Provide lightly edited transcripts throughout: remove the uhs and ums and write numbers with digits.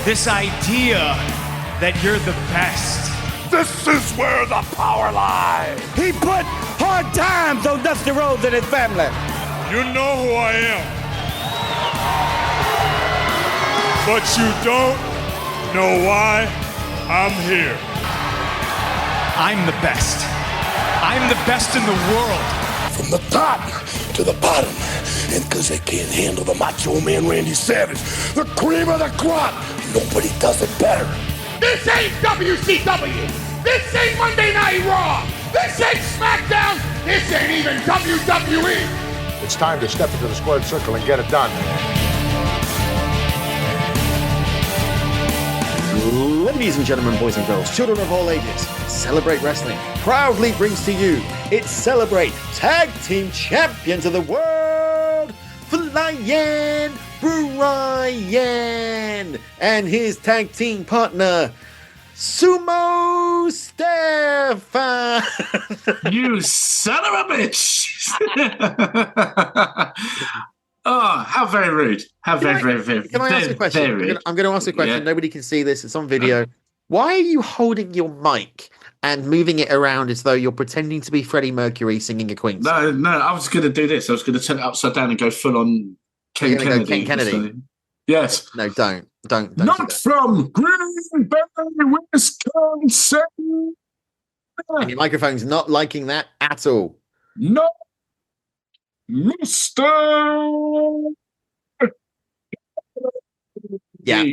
This idea that you're the best. This is where the power lies. He put hard times on Dusty Rhodes and his family. You know who I am. But you don't know why I'm here. I'm the best. I'm the best in the world. From the top to the bottom. And because they can't handle the Macho Man Randy Savage, the cream of the crop, nobody does it better. This ain't WCW. This ain't Monday Night Raw. This ain't SmackDown. This ain't even WWE. It's time to step into the squared circle and get it done. Ladies and gentlemen, boys and girls, children of all ages, Celebrate Wrestling proudly brings to you its Celebrate Tag Team Champions of the World, Flying Brian and his tag team partner, Sumo Stefan. You son of a bitch. Oh, how very rude. How very rude. Can I ask a question? I'm going to ask a question. Yeah. Nobody can see this. It's on video. Why are you holding your mic and moving it around as though you're pretending to be Freddie Mercury singing a Queen song? No, I was going to do this. I was going to turn it upside down and go full on Ken Kennedy. Ken Kennedy. So, yes. No, don't. Not from Green Bay, Wisconsin. And your microphone's not liking that at all. No, Mr. Yeah.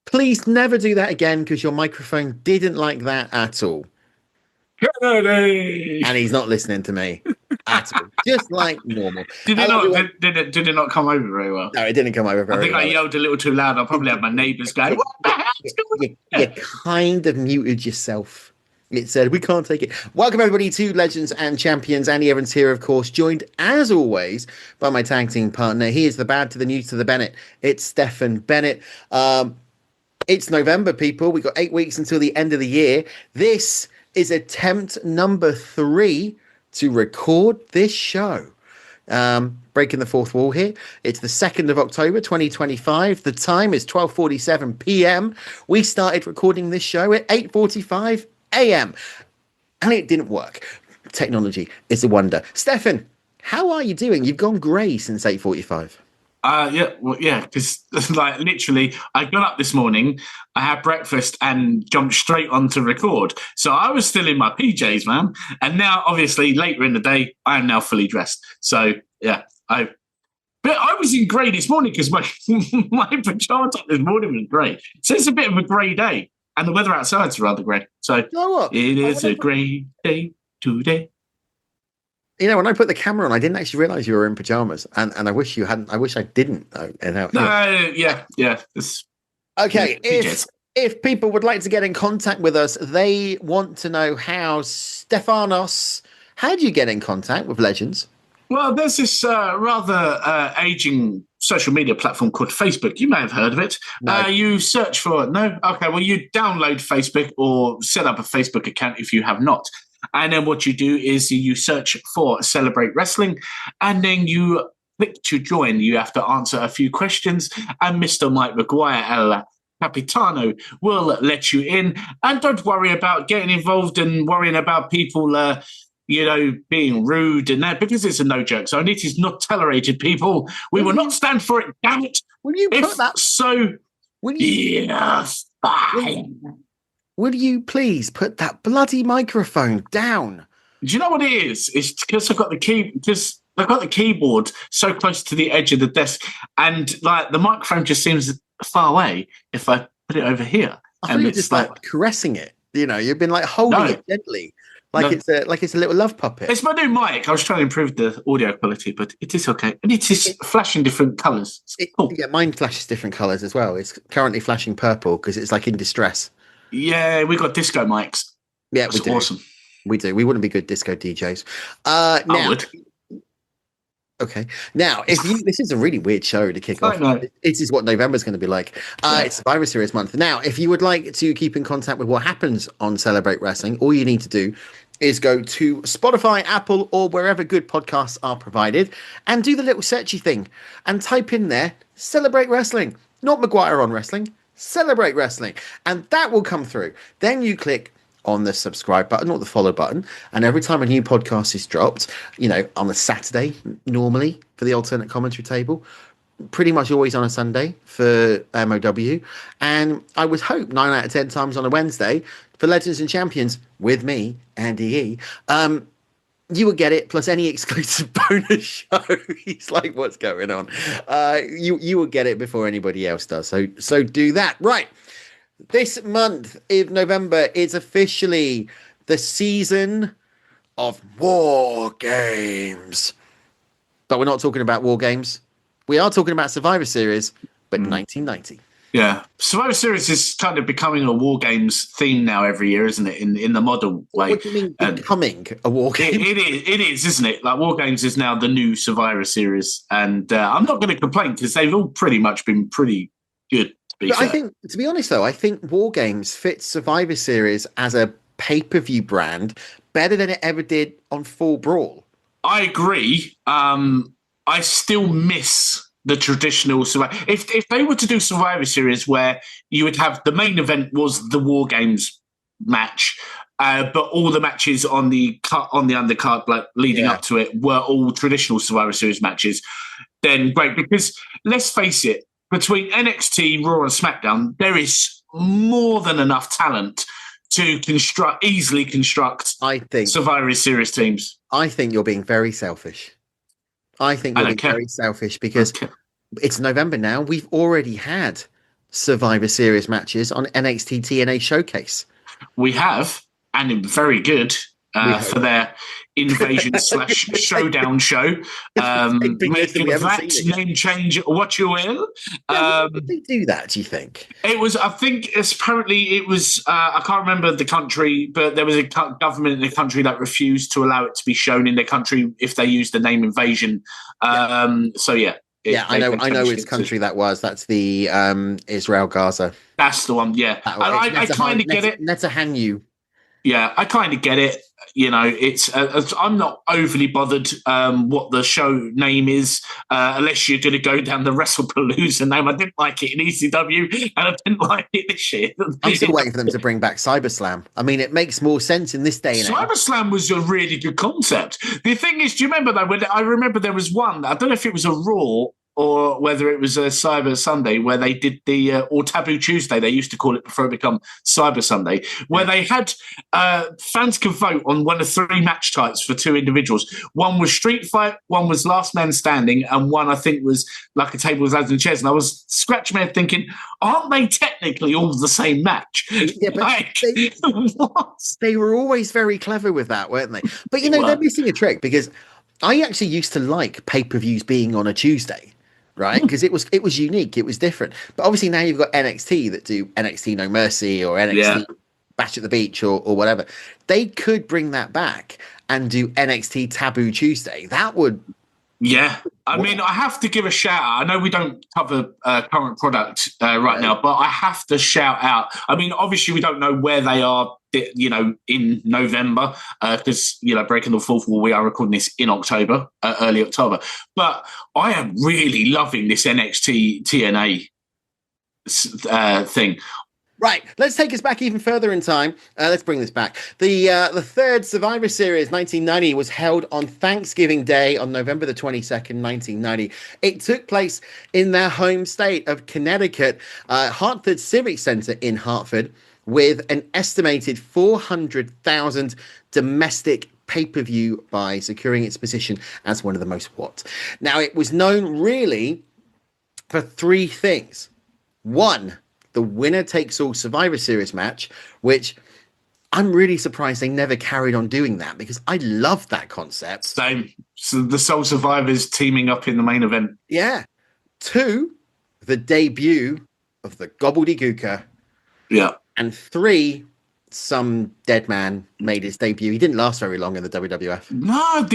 Please never do that again because your microphone didn't like that at all. Kennedy. And he's not listening to me at all. Just like normal. Did it not come over very well? No, it didn't come over very well. I think I yelled a little too loud. I probably had my neighbours going, what the hell's going on? You kind of muted yourself. It said, we can't take it. Welcome, everybody, to Legends and Champions. Andy Evans here, of course, joined, as always, by my tag team partner. He is the bad to the new to the Bennett. It's Stefan Bennett. It's November, people. We've got 8 weeks until the end of the year. This is attempt number 3 to record this show. Breaking the fourth wall here. It's the 2nd of October, 2025. The time is 12:47 p.m. We started recording this show at 8:45 a.m. and it didn't work. Technology is a wonder. Stefan, how are you doing? You've gone grey since 8:45. Because like literally, I got up this morning, I had breakfast, and jumped straight on to record. So I was still in my PJs, man. And now, obviously, later in the day, I am now fully dressed. So yeah, but I was in grey this morning because my pajama top this morning was grey. So it's a bit of a grey day. And the weather outside's rather grey. So you know what? It is a grey day today. You know, when I put the camera on, I didn't actually realise you were in pajamas, and I wish you hadn't. I wish I didn't. Okay, if people would like to get in contact with us, they want to know how. Stefanos, how do you get in contact with Legends? Well, there's this rather aging social media platform called Facebook. You may have heard of it. No. You search for no. Okay, well, you download Facebook or set up a Facebook account if you have not. And then what you do is you search for Celebrate Wrestling, and then you click to join. You have to answer a few questions, and Mr. Mike McGuire, El Capitano, will let you in. And don't worry about getting involved and worrying about people, being rude and that, because it's a no-joke zone. It is not tolerated, people. We will not stand for it, damn it. Will you put that? Yes, fine. Will you please put that bloody microphone down? Do you know what it is? It's because I've got the keyboard so close to the edge of the desk, and like the microphone just seems far away if I put it over here. I thought you were just like caressing it. You know, you've been like holding it gently, it's a little love puppet. It's my new mic. I was trying to improve the audio quality, but it is okay, and it is flashing different colours. Cool. Yeah, mine flashes different colours as well. It's currently flashing purple because it's like in distress. Yeah, we got disco mics. Yeah, we do. Awesome. We do. We wouldn't be good disco DJs. I would. Okay. Now, this is a really weird show to kick off. It is what November's going to be like. It's Survivor Series month. Now, if you would like to keep in contact with what happens on Celebrate Wrestling, all you need to do is go to Spotify, Apple, or wherever good podcasts are provided, and do the little searchy thing and type in there, Celebrate Wrestling. Not McGuire on Wrestling. Celebrate Wrestling, and that will come through. Then you click on the subscribe button or the follow button, and every time a new podcast is dropped, on a Saturday normally for the alternate commentary table, pretty much always on a Sunday for MOW, and I would hope 9 out of 10 times on a Wednesday for Legends and Champions with me, Andy E. You would get it, plus any exclusive bonus show. He's like, what's going on? You will get it before anybody else does. So do that. Right. This month of November is officially the season of War Games. But we're not talking about War Games. We are talking about Survivor Series, but 1990. Yeah, Survivor Series is kind of becoming a War Games theme now every year, isn't it? In the modern way. What do you mean becoming a War Game? It is, isn't it? Like War Games is now the new Survivor Series, and I'm not going to complain because they've all pretty much been pretty good. But I think, to be honest, though, I think War Games fits Survivor Series as a pay-per-view brand better than it ever did on Full Brawl. I agree. I still miss the traditional Survivor. If they were to do Survivor Series where you would have the main event was the War Games match, but all the matches on the undercard, like leading up to it, were all traditional Survivor Series matches, then great. Because let's face it, between NXT, Raw, and SmackDown, there is more than enough talent to easily construct Survivor Series teams. I think you're being very selfish. I think you're being very selfish because it's November now. We've already had Survivor Series matches on NXT TNA Showcase. We have, and very good for their invasion / showdown show. Making that name change what you will. Did they do that, do you think? It was, I think, apparently it was, I can't remember the country, but there was a government in the country that refused to allow it to be shown in their country if they used the name invasion. So, yeah. I know which country that was. That's the Israel Gaza. That's the one, yeah. I kind of get it. Netanyahu. Yeah, I kind of get it. It's I'm not overly bothered what the show name is, unless you're going to go down the WrestlePalooza name. I didn't like it in ECW, and I didn't like it this year. I'm still waiting for them to bring back CyberSlam. I mean, it makes more sense in this day and age. CyberSlam was a really good concept. The thing is, do you remember that? I remember there was one, I don't know if it was a Raw or whether it was a Cyber Sunday where they did or Taboo Tuesday, they used to call it before it became Cyber Sunday, where they had fans could vote on one of 3 match types for 2 individuals. One was Street Fight, one was Last Man Standing, and one I think was like a table with ladders and chairs. And I was scratching my head thinking, aren't they technically all the same match? Yeah, but they were always very clever with that, weren't they? But they're missing a trick, because I actually used to like pay-per-views being on a Tuesday. Right, because it was unique, it was different. But obviously now you've got NXT that do NXT No Mercy or NXT Bash at the Beach or whatever. They could bring that back and do NXT Taboo Tuesday. That would. Yeah, I mean, I have to give a shout out. I know we don't cover current product right now, but I have to shout out. I mean, obviously we don't know where they are, in November, because, Breaking the Fourth Wall, we are recording this in October, early October. But I am really loving this NXT TNA thing. Right, let's take us back even further in time. Let's bring this back. The third Survivor Series 1990 was held on Thanksgiving Day on November the 22nd, 1990. It took place in their home state of Connecticut, Hartford Civic Center in Hartford, with an estimated 400,000 domestic pay-per-view buys, securing its position as one of the most watched. Now, it was known really for 3 things. 1, the winner-takes-all Survivor Series match, which I'm really surprised they never carried on doing that, because I love that concept. Same. So the sole survivors teaming up in the main event. Yeah. 2, the debut of the Gobbledy Gooker. Yeah. And 3, some dead man made his debut. He didn't last very long in the WWF. No,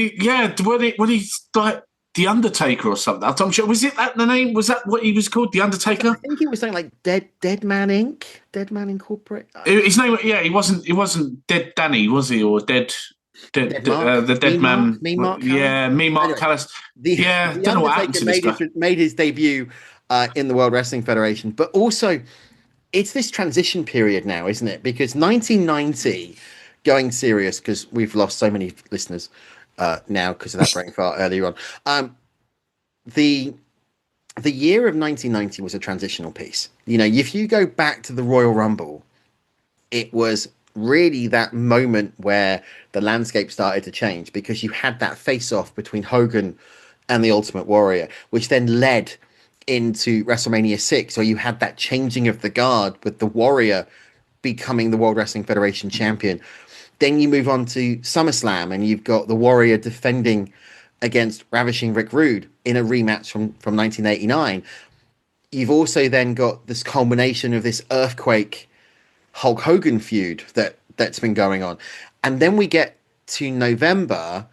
when he's like the Undertaker or something. I'm sure. Was it that the name? Was that what he was called? The Undertaker? I think he was something like Dead Man Inc. Dead Man Incorporated. His name, he wasn't Dead Danny, was he? Or Dead Mark? The Dead Man. Me Mark. Yeah, Me Mark anyway, Callis. The don't know what happened to this guy. Made his debut in the World Wrestling Federation, but also it's this transition period now, isn't it? Because 1990, going serious, because we've lost so many listeners now because of that brain fart earlier on. The year of 1990 was a transitional piece. You know, if you go back to the Royal Rumble, it was really that moment where the landscape started to change, because you had that face-off between Hogan and the Ultimate Warrior, which then led into WrestleMania 6, where you had that changing of the guard with the Warrior becoming the World Wrestling Federation champion. Then you move on to SummerSlam, and you've got the Warrior defending against Ravishing Rick Rude in a rematch from 1989. You've also then got this culmination of this Earthquake Hulk Hogan feud that's been going on. And then we get to November,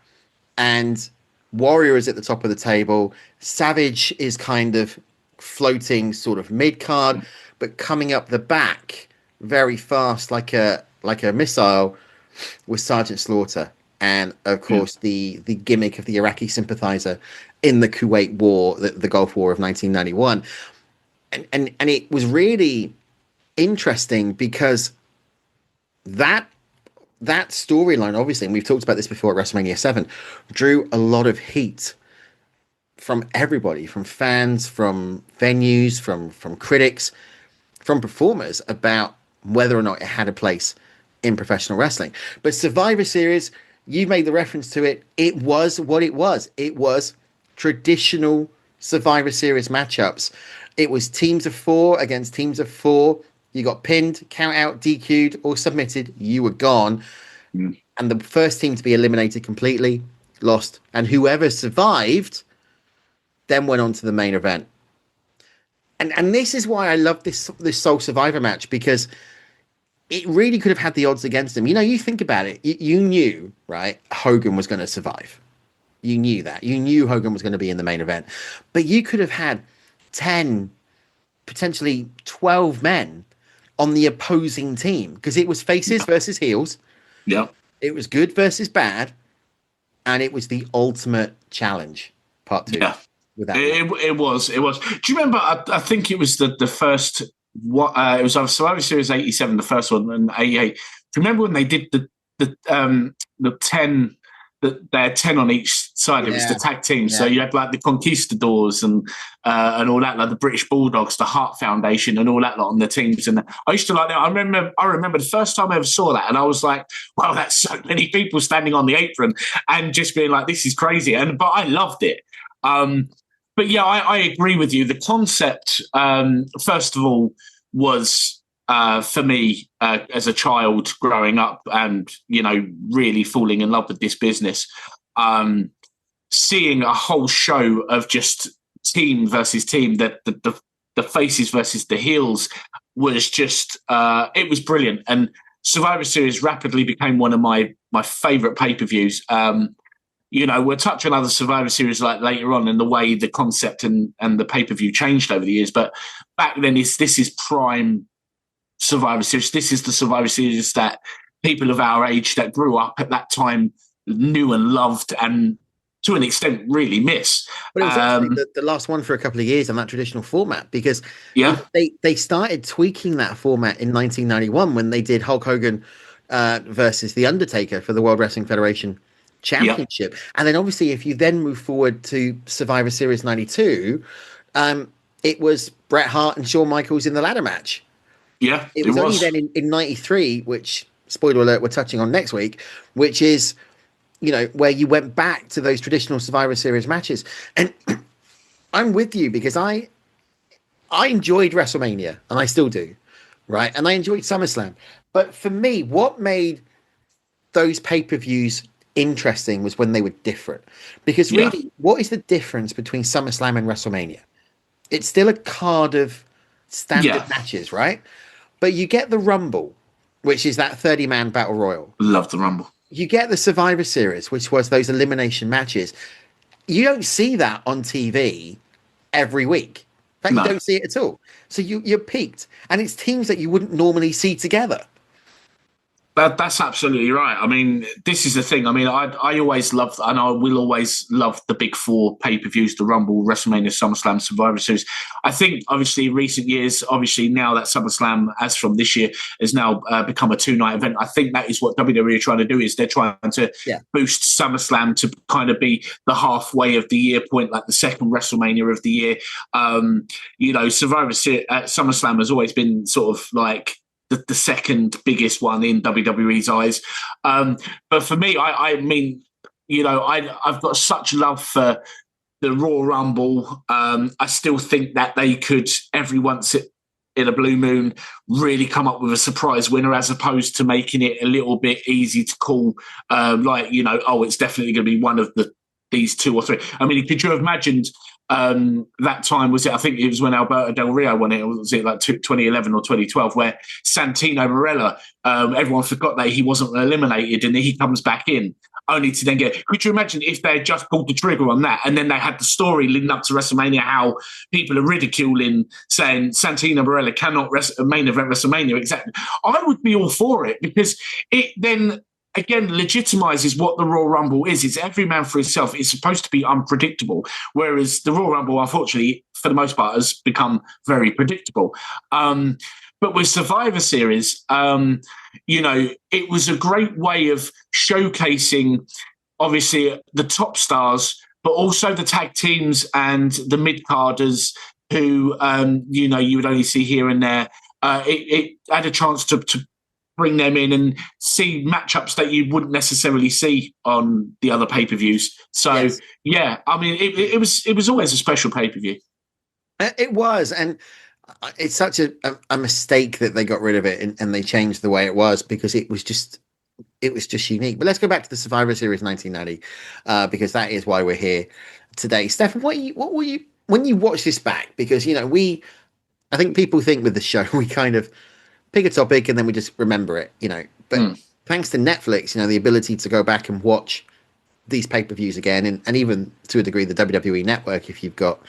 and Warrior is at the top of the table. Savage is kind of floating sort of mid-card, but coming up the back very fast like a missile was Sergeant Slaughter. And of course, the gimmick of the Iraqi sympathizer in the Kuwait War, the Gulf War of 1991. And it was really interesting because that storyline, obviously, and we've talked about this before at WrestleMania 7, drew a lot of heat from everybody, from fans, from venues, from critics, from performers, about whether or not it had a place in professional wrestling. But Survivor Series, you made the reference to it. It was what it was. It was traditional Survivor Series matchups. It was teams of 4 against teams of 4. You got pinned, count out, DQ'd, or submitted. You were gone. And the first team to be eliminated completely lost. And whoever survived then went on to the main event. And this is why I love this Sole Survivor match, because it really could have had the odds against him. You know, you think about it. You knew, right, Hogan was going to survive. You knew that. You knew Hogan was going to be in the main event. But you could have had 10, potentially 12 men on the opposing team, because it was faces versus heels. Yeah. It was good versus bad. And it was the ultimate challenge, part 2. Yeah. It was. Do you remember? I think it was the first. It was on Survivor Series 87, the first one, and 88. Do you remember when they did the 10? They had 10 on each side. It was the tag team. Yeah. So you had like the Conquistadors and all that, like the British Bulldogs, the Hart Foundation, and all that lot on the teams. And I used to like that. I remember the first time I ever saw that, and I was like, "Wow, that's so many people standing on the apron," and just being like, "This is crazy." But I loved it. But yeah, I agree with you. The concept, first of all, was for me as a child growing up, and really falling in love with this business. Seeing a whole show of just team versus team, that the faces versus the heels, was just it was brilliant. And Survivor Series rapidly became one of my favorite pay-per-views. We'll touch on other Survivor Series like later on, and the way the concept and the pay-per-view changed over the years. But back then, this is prime Survivor Series. This is the Survivor Series that people of our age that grew up at that time knew and loved, and to an extent really miss. But it was actually the last one for a couple of years on that traditional format, because they started tweaking that format in 1991 when they did Hulk Hogan versus The Undertaker for the World Wrestling Federation Championship. And then obviously, if you then move forward to Survivor Series 92, it was Bret Hart and Shawn Michaels in the ladder match. Yeah, it was only then in 93, which, spoiler alert, we're touching on next week, which is, where you went back to those traditional Survivor Series matches. And I'm with you, because I enjoyed WrestleMania, and I still do, right? And I enjoyed SummerSlam. But for me, what made those pay-per-views interesting was when they were different. Because really, what is the difference between SummerSlam and WrestleMania? It's still a card of standard matches, right? But you get the Rumble, which is that 30-man battle royal. Love the Rumble. You get the Survivor Series, which was those elimination matches. You don't see that on TV every week. In fact, you don't see it at all. So you're peaked. And it's teams that you wouldn't normally see together. That's absolutely right. I mean, this is the thing. I mean, I always loved, and I will always love the big four pay-per-views, the Rumble, WrestleMania, SummerSlam, Survivor Series. I think, obviously, in recent years, obviously now that SummerSlam, as from this year, has now become a two-night event. I think that is what WWE are trying to do, is they're trying to boost SummerSlam to kind of be the halfway of the year point, like the second WrestleMania of the year. Survivor Series, SummerSlam has always been sort of like the second biggest one in WWE's eyes. But for me, I've got such love for the Royal Rumble. I still think that they could, every once in a blue moon, really come up with a surprise winner, as opposed to making it a little bit easy to call, it's definitely going to be one of these two or three. I mean, could you have imagined that time, I think it was when Alberto Del Rio won it, or was it like 2011 or 2012, where Santino Marella, everyone forgot that he wasn't eliminated, and then he comes back in, only to then could you imagine if they had just pulled the trigger on that, and then they had the story leading up to WrestleMania, how people are ridiculing, saying Santino Marella cannot main event WrestleMania. Exactly. I would be all for it, because it then again legitimizes what the Royal Rumble is. It's every man for himself. It's supposed to be unpredictable, whereas the Royal Rumble, unfortunately, for the most part, has become very predictable. But with Survivor Series, it was a great way of showcasing, obviously, the top stars, but also the tag teams and the mid-carders who, you would only see here and there. It had a chance to bring them in and see matchups that you wouldn't necessarily see on the other pay-per-views. So, yes. I mean, it was always a special pay-per-view. It was, and it's such a mistake that they got rid of it and they changed the way it was, because it was just unique. But let's go back to the Survivor Series 1990, because that is why we're here today. Stefan, what were you when you watch this back? Because I think people think with the show we kind of pick a topic and then we just remember it, But thanks to Netflix, the ability to go back and watch these pay-per-views again, and even to a degree the WWE Network, if you've got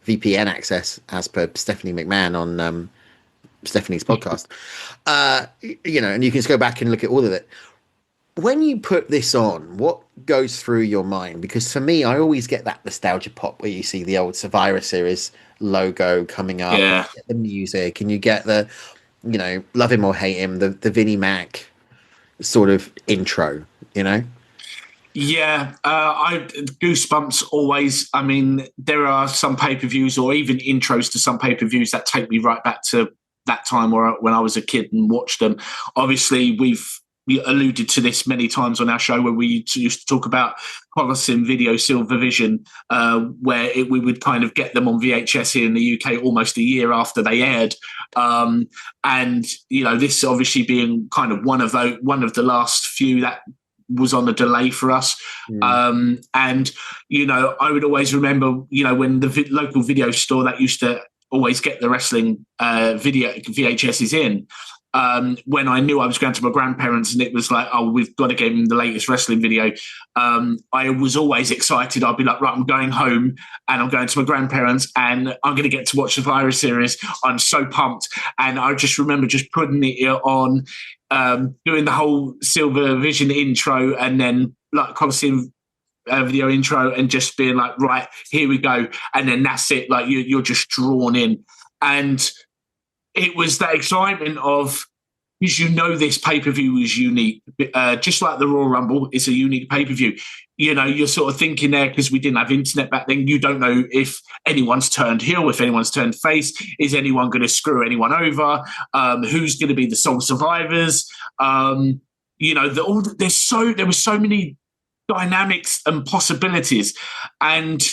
VPN access, as per Stephanie McMahon on Stephanie's podcast, and you can just go back and look at all of it. When you put this on, what goes through your mind? Because for me, I always get that nostalgia pop where you see the old Survivor Series logo coming up, you get the music, and you get the love him or hate him, the Vinnie Mac sort of intro, Yeah, I goosebumps always. I mean, there are some pay-per-views or even intros to some pay-per-views that take me right back to that time when I was a kid and watched them. Obviously, we alluded to this many times on our show, where we used to talk about Coliseum Video Silver Vision, where we would kind of get them on VHS here in the UK almost a year after they aired. And this obviously being kind of one of the last few that was on a delay for us. And I would always remember, when the local video store that used to always get the wrestling video VHSs in, when I knew I was going to my grandparents and it was like, oh, we've got to get him the latest wrestling video, I was always excited. I'd be like, right, I'm going home and I'm going to my grandparents and I'm going to get to watch the Survivor Series. I'm so pumped. And I just remember just putting it on, doing the whole Silver Vision intro and then like Coliseum video intro, and just being like, right, here we go. And then that's it. Like you're just drawn in. And it was that excitement of, because this pay-per-view is unique. Just like the Royal Rumble, it's a unique pay-per-view. You're sort of thinking there, because we didn't have internet back then, you don't know if anyone's turned heel, if anyone's turned face. Is anyone going to screw anyone over? Who's going to be the sole survivors? There were so many dynamics and possibilities. And,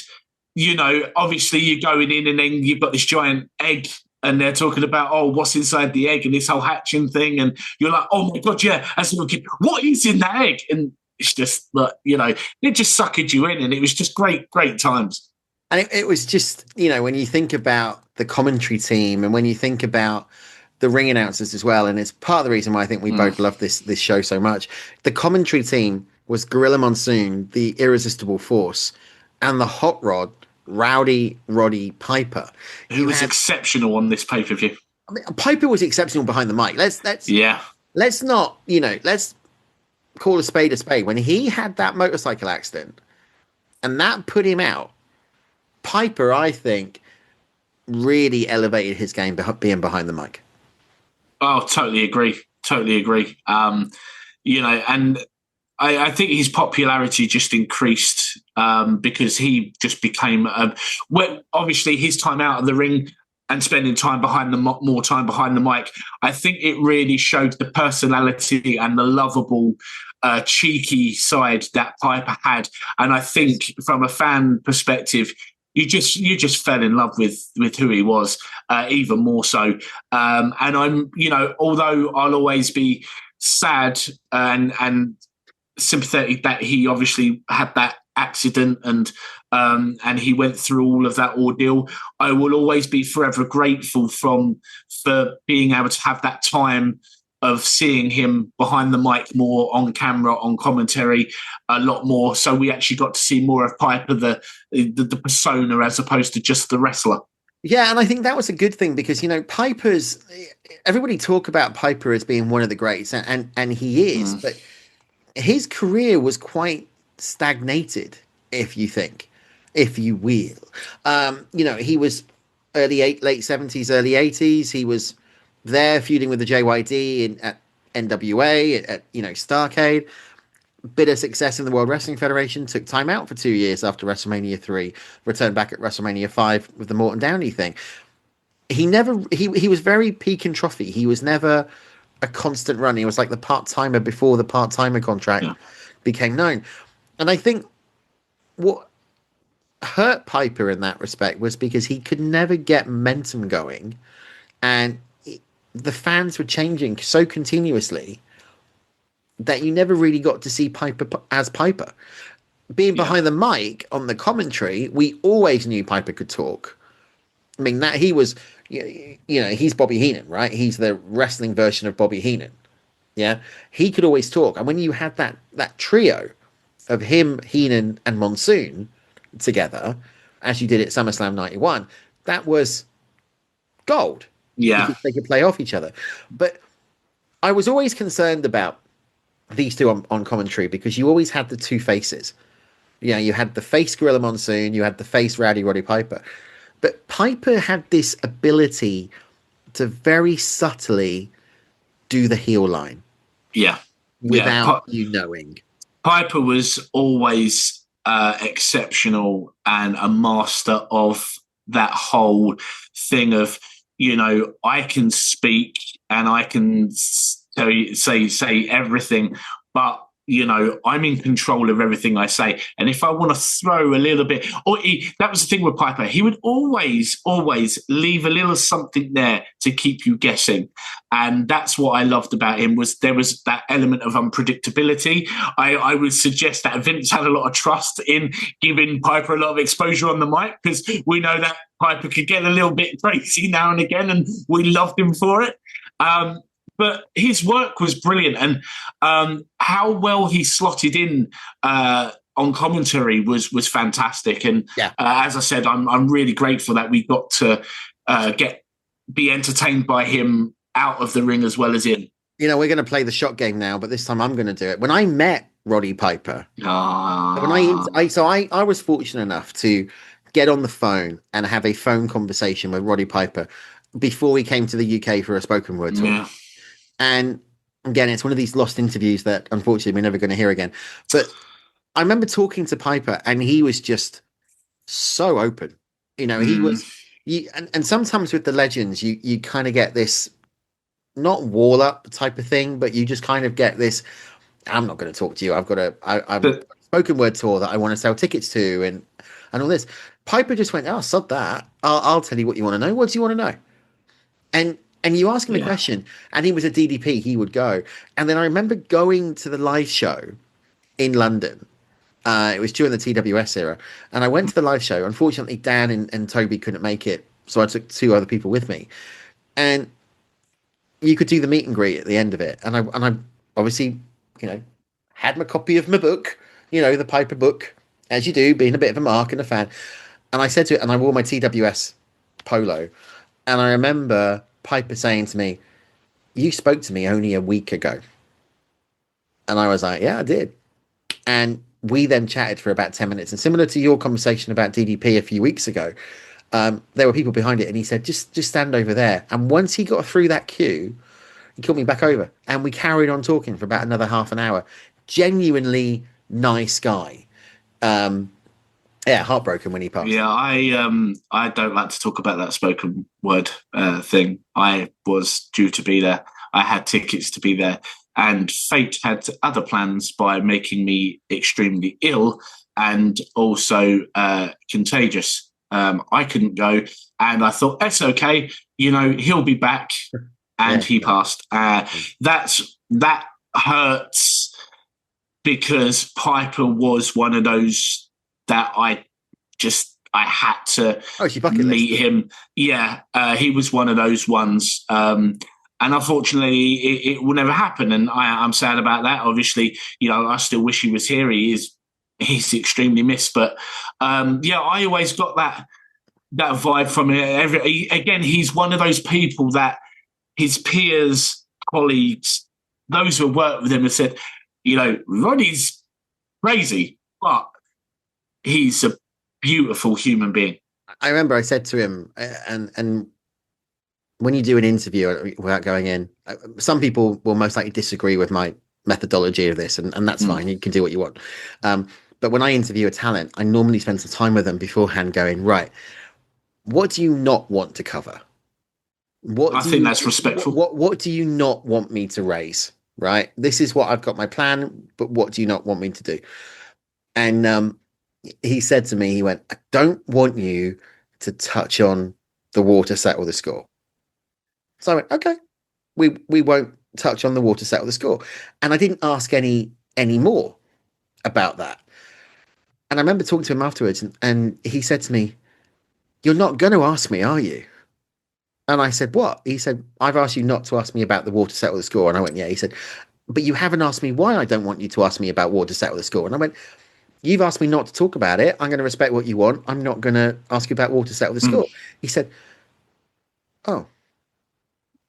obviously you're going in and then you've got this giant egg, and they're talking about, oh, what's inside the egg and this whole hatching thing. And you're like, oh, my God, yeah, as a little kid, what is in that egg? And it's just, it just suckered you in. And it was just great, great times. And it was just, when you think about the commentary team and when you think about the ring announcers as well, and it's part of the reason why I think we both love this show so much. The commentary team was Gorilla Monsoon, the Irresistible Force, and the Hot Rod, Rowdy Roddy Piper, who was exceptional on this pay-per-view. I mean, Piper was exceptional behind the mic. Let's let's not, let's call a spade a spade. When he had that motorcycle accident and that put him out, Piper, I think, really elevated his game being behind the mic. Oh, totally agree. Totally agree. And I think his popularity just increased because he just became, obviously his time out of the ring and spending time more time behind the mic, I think it really showed the personality and the lovable, cheeky side that Piper had. And I think from a fan perspective, you just fell in love with who he was, even more so. And I'm, although I'll always be sad and sympathetic that he obviously had that accident and he went through all of that ordeal, I will always be forever grateful for being able to have that time of seeing him behind the mic more, on camera, on commentary, a lot more. So we actually got to see more of Piper, the persona, as opposed to just the wrestler. Yeah, and I think that was a good thing because, everybody talk about Piper as being one of the greats, and he is, but his career was quite stagnated, if you will. He was late 70s, early 80s. He was there feuding with the JYD at NWA, at Starrcade. Bit of success in the World Wrestling Federation, took time out for 2 years after WrestleMania 3, returned back at WrestleMania 5 with the Morton Downey thing. He was very peak and trophy. He was never a constant run. He was like the part-timer before the part-timer contract became known. And I think what hurt Piper in that respect was because he could never get momentum going, and the fans were changing so continuously that you never really got to see Piper as Piper. Being behind the mic on the commentary, we always knew Piper could talk. I mean, that he was, he's Bobby Heenan, right? He's the wrestling version of Bobby Heenan. Yeah, he could always talk. And when you had that trio of him, Heenan, and Monsoon together, as you did at SummerSlam 91, that was gold. Yeah, because they could play off each other. But I was always concerned about these two on commentary because you always had the two faces. You had the face Gorilla Monsoon, you had the face Rowdy Roddy Piper. But Piper had this ability to very subtly do the heel line. Yeah. Without you knowing. Piper was always exceptional and a master of that whole thing of, I can speak and I can say everything, but I'm in control of everything I say. And if I want to throw a little bit, that was the thing with Piper. He would always leave a little something there to keep you guessing. And that's what I loved about him, was there was that element of unpredictability. I would suggest that Vince had a lot of trust in giving Piper a lot of exposure on the mic, because we know that Piper could get a little bit crazy now and again, and we loved him for it. But his work was brilliant, and how well he slotted in on commentary was fantastic. And as I said, I'm really grateful that we got to be entertained by him out of the ring as well as in. We're going to play the shot game now, but this time I'm going to do it. When I met Roddy Piper, when I was fortunate enough to get on the phone and have a phone conversation with Roddy Piper before he came to the UK for a spoken word tour. Yeah. And again, it's one of these lost interviews that unfortunately we're never going to hear again. But I remember talking to Piper, and he was just so open. He was, and sometimes with the legends, you kind of get this, not wall up type of thing, but you just kind of get this, I'm not going to talk to you. I've got a spoken word tour that I want to sell tickets to and all this. Piper just went, sod that. I'll tell you what you want to know. What do you want to know? And you ask him a question, and he was a DDP, he would go. And then I remember going to the live show in London. It was during the TWS era. And I went to the live show. Unfortunately, Dan and Toby couldn't make it, so I took two other people with me. And you could do the meet and greet at the end of it. And I obviously, had my copy of my book, the Piper book, as you do, being a bit of a mark and a fan. And I said to it, and I wore my TWS polo. And I remember Piper saying to me, you spoke to me only a week ago. And I was like, yeah, I did. And we then chatted for about 10 minutes. And similar to your conversation about DDP a few weeks ago, there were people behind it. And he said, just stand over there. And once he got through that queue, he called me back over. And we carried on talking for about another half an hour. Genuinely nice guy. Heartbroken when he passed. Yeah, I don't like to talk about that spoken word thing. I was due to be there. I had tickets to be there. And fate had other plans by making me extremely ill and also contagious. I couldn't go. And I thought, that's okay. He'll be back. And he passed. That hurts because Piper was one of those that I had to meet him. Yeah, he was one of those ones. And unfortunately, it will never happen. And I'm sad about that. Obviously, I still wish he was here. He's extremely missed. But I always got that vibe from it. Again, he's one of those people that his peers, colleagues, those who worked with him have said, Roddy's crazy, but he's a beautiful human being. I remember I said to him, and when you do an interview without going in, some people will most likely disagree with my methodology of this, and that's fine. You can do what you want. But when I interview a talent, I normally spend some time with them beforehand going, right, what do you not want to cover? I think that's respectful. What do you not want me to raise? Right? This is what I've got my plan, but what do you not want me to do? And he said to me, he went, I don't want you to touch on the water settle the score. So I went, okay, we won't touch on the water settle the score. And I didn't ask any more about that. And I remember talking to him afterwards, and he said to me, you're not going to ask me, are you? And I said, what? He said, I've asked you not to ask me about the water settle the score. And I went, yeah. He said, but you haven't asked me why I don't want you to ask me about water settle the score. And I went, you've asked me not to talk about it. I'm going to respect what you want. I'm not going to ask you about water settle the score. He said, oh,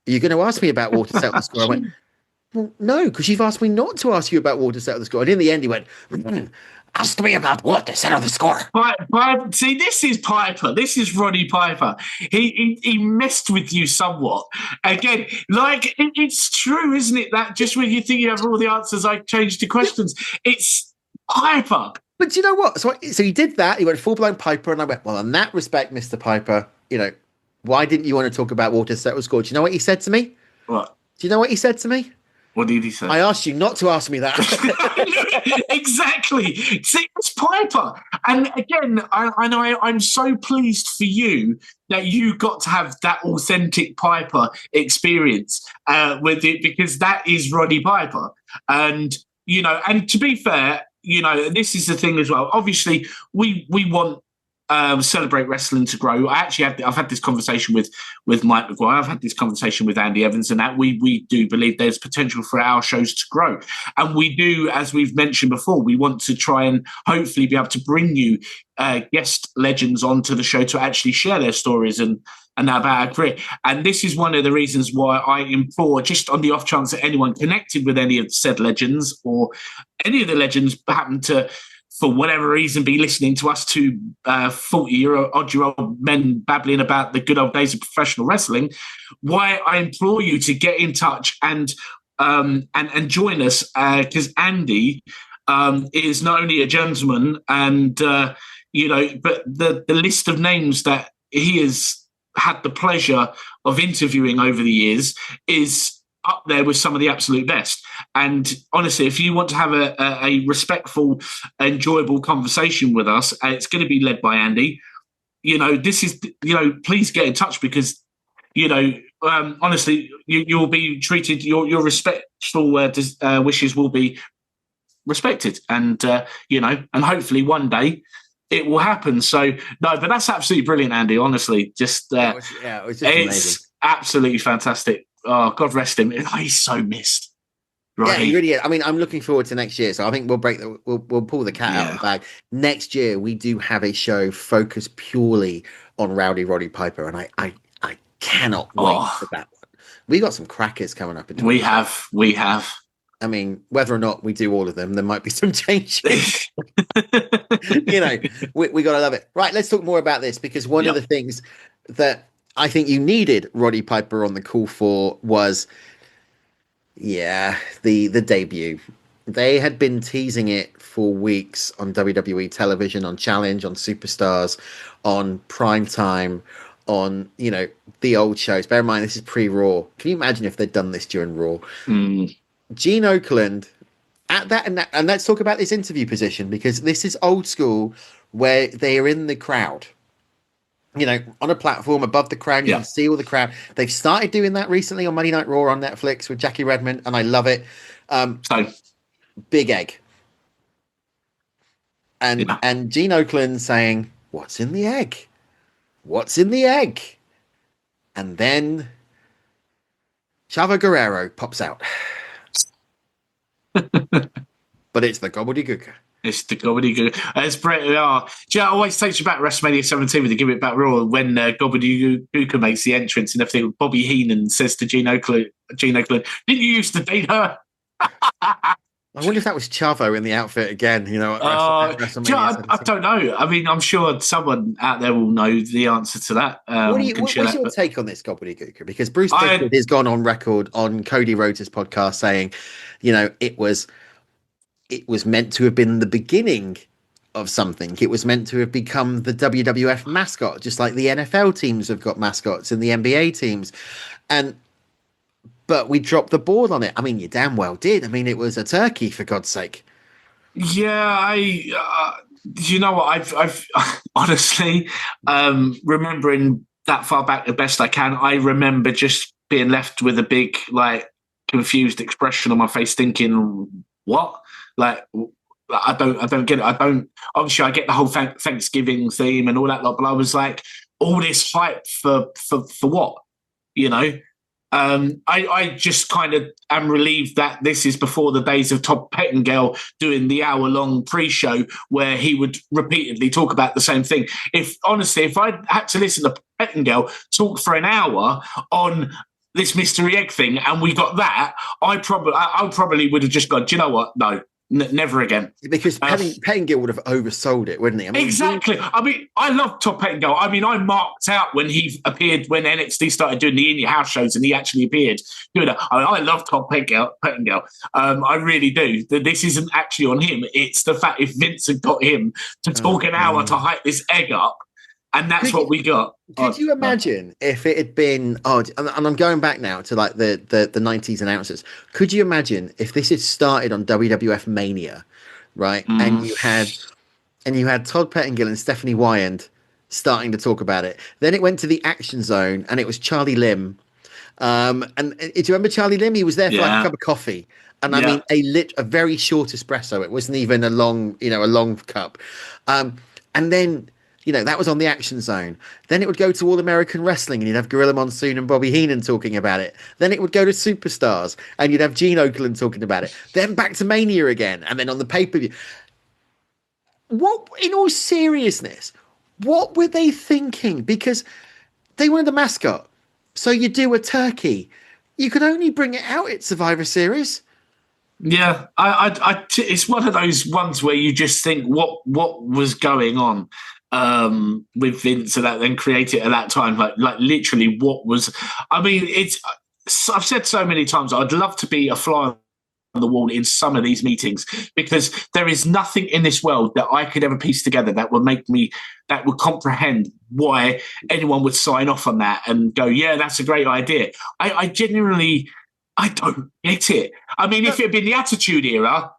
are you going to ask me about water settle the score? I went, well, no, because you've asked me not to ask you about water settle the score. And in the end, he went, ask me about water settle the score. But see, this is Piper. This is Roddy Piper. He messed with you somewhat. Again, it's true, isn't it? That just when you think you have all the answers, I change the questions. It's Piper. But do you know what? So he did that. He went full-blown Piper, and I went, well, in that respect, Mr. Piper, why didn't you want to talk about water settle the score? Do you know what he said to me? What? Do you know what he said to me? What did he say? I asked you not to ask me that. Exactly. See, it's Piper. And again, I know I'm so pleased for you that you got to have that authentic Piper experience with it, because that is Roddy Piper. And, and to be fair, this is the thing as well. Obviously, we want Celebrate Wrestling to grow. I've had this conversation with Mike McGuire. I've had this conversation with Andy Evans, and that we do believe there's potential for our shows to grow. And we do, as we've mentioned before, we want to try and hopefully be able to bring you guest legends onto the show to actually share their stories and about our career. And this is one of the reasons why I implore, just on the off chance that anyone connected with any of said legends or any of the legends happen to, for whatever reason, be listening to us two 40-odd-year-old men babbling about the good old days of professional wrestling, why I implore you to get in touch and join us, because Andy is not only a gentleman and, but the list of names that he has had the pleasure of interviewing over the years is up there with some of the absolute best. And honestly, if you want to have a respectful, enjoyable conversation with us, it's going to be led by Andy. This is, please get in touch, because, honestly, you'll be treated, your respectful wishes will be respected. And, and hopefully one day it will happen. So, no, but that's absolutely brilliant, Andy, honestly. It was just amazing. Absolutely fantastic. Oh, God rest him. Oh, he's so missed. Right. Yeah, he really is. I mean, I'm looking forward to next year. So I think we'll pull the cat out of the bag. Next year, we do have a show focused purely on Rowdy Roddy Piper. And I cannot wait for that one. We got some crackers coming up. We have. I mean, whether or not we do all of them, there might be some changes. We got to love it. Right, let's talk more about this, because one of the things that I think you needed Roddy Piper on the call for was, the debut. They had been teasing it for weeks on WWE television, on Challenge, on Superstars, on Primetime, on, the old shows. Bear in mind, this is pre-Raw. Can you imagine if they'd done this during Raw? Gene Okerlund at that, and let's talk about this interview position, because this is old school, where they are in the crowd. On a platform above the crowd, you can see all the crowd. They've started doing that recently on Monday Night Raw on Netflix with Jackie Redmond, and I love it. Big egg. And Gene Okerlund saying, "What's in the egg? What's in the egg?" And then Chavo Guerrero pops out. But it's the Gobbledy Gooker. It's the Gobbledy Gooker. It's Brett. Do you know, it always takes you back to WrestleMania 17 with the Give It Back Raw, when Gobbledy Gooker makes the entrance and everything. Bobby Heenan says to Gene Okerlund, "Didn't you used to date her?" I wonder if that was Chavo in the outfit again, at WrestleMania. I don't know. I mean, I'm sure someone out there will know the answer to that. What's your take on this Gobbledy Gooker? Because Bruce Bickford has gone on record on Cody Rhodes' podcast saying, it was meant to have been the beginning of something. It was meant to have become the WWF mascot, just like the NFL teams have got mascots and the NBA teams. But we dropped the ball on it. I mean, you damn well did. I mean, it was a turkey, for God's sake. Yeah, you know what? I've honestly, remembering that far back the best I can, I remember just being left with a big, confused expression on my face, thinking, what? I don't get it. Obviously I get the whole Thanksgiving theme and all that lot, but I was like, all this hype for what? I just kind of am relieved that this is before the days of Todd Pettengill doing the hour-long pre-show where he would repeatedly talk about the same thing. If I had to listen to Pettengill talk for an hour on this mystery egg thing and we got that, I probably would have just gone, do you know what? No. Never again. Because Pettengill would have oversold it, wouldn't he? Exactly. I love Todd Pettengill. I marked out when he appeared, when NXT started doing the indie house shows and he actually appeared. I love Todd Pettengill. I really do. This isn't actually on him. It's the fact if Vince had got him to talk an hour to hype this egg up, and that's what we got. Could you imagine if it had been and I'm going back now to the 90s announcers. Could you imagine if this had started on WWF Mania, right? And you had Todd Pettengill and Stephanie Wyand starting to talk about it. Then it went to the Action Zone and it was Charlie Lim. And do you remember Charlie Lim? He was there for a cup of coffee. And I mean a very short espresso. It wasn't even a long cup. And then that was on the Action Zone. Then it would go to All American Wrestling and you'd have Gorilla Monsoon and Bobby Heenan talking about it. Then it would go to Superstars and you'd have Gene Okerlund talking about it. Then back to Mania again. And then on the pay-per-view. What, in all seriousness, what were they thinking? Because they wanted a mascot. So you do a turkey. You could only bring it out at Survivor Series. Yeah, it's one of those ones where you just think, what was going on with Vince and that, then create it at that time, like literally what was. I mean, I've said so many times, I'd love to be a fly on the wall in some of these meetings, because there is nothing in this world that I could ever piece together that would comprehend why anyone would sign off on that and go, yeah, that's a great idea. I genuinely, I don't get it. I mean, if it had been the Attitude Era,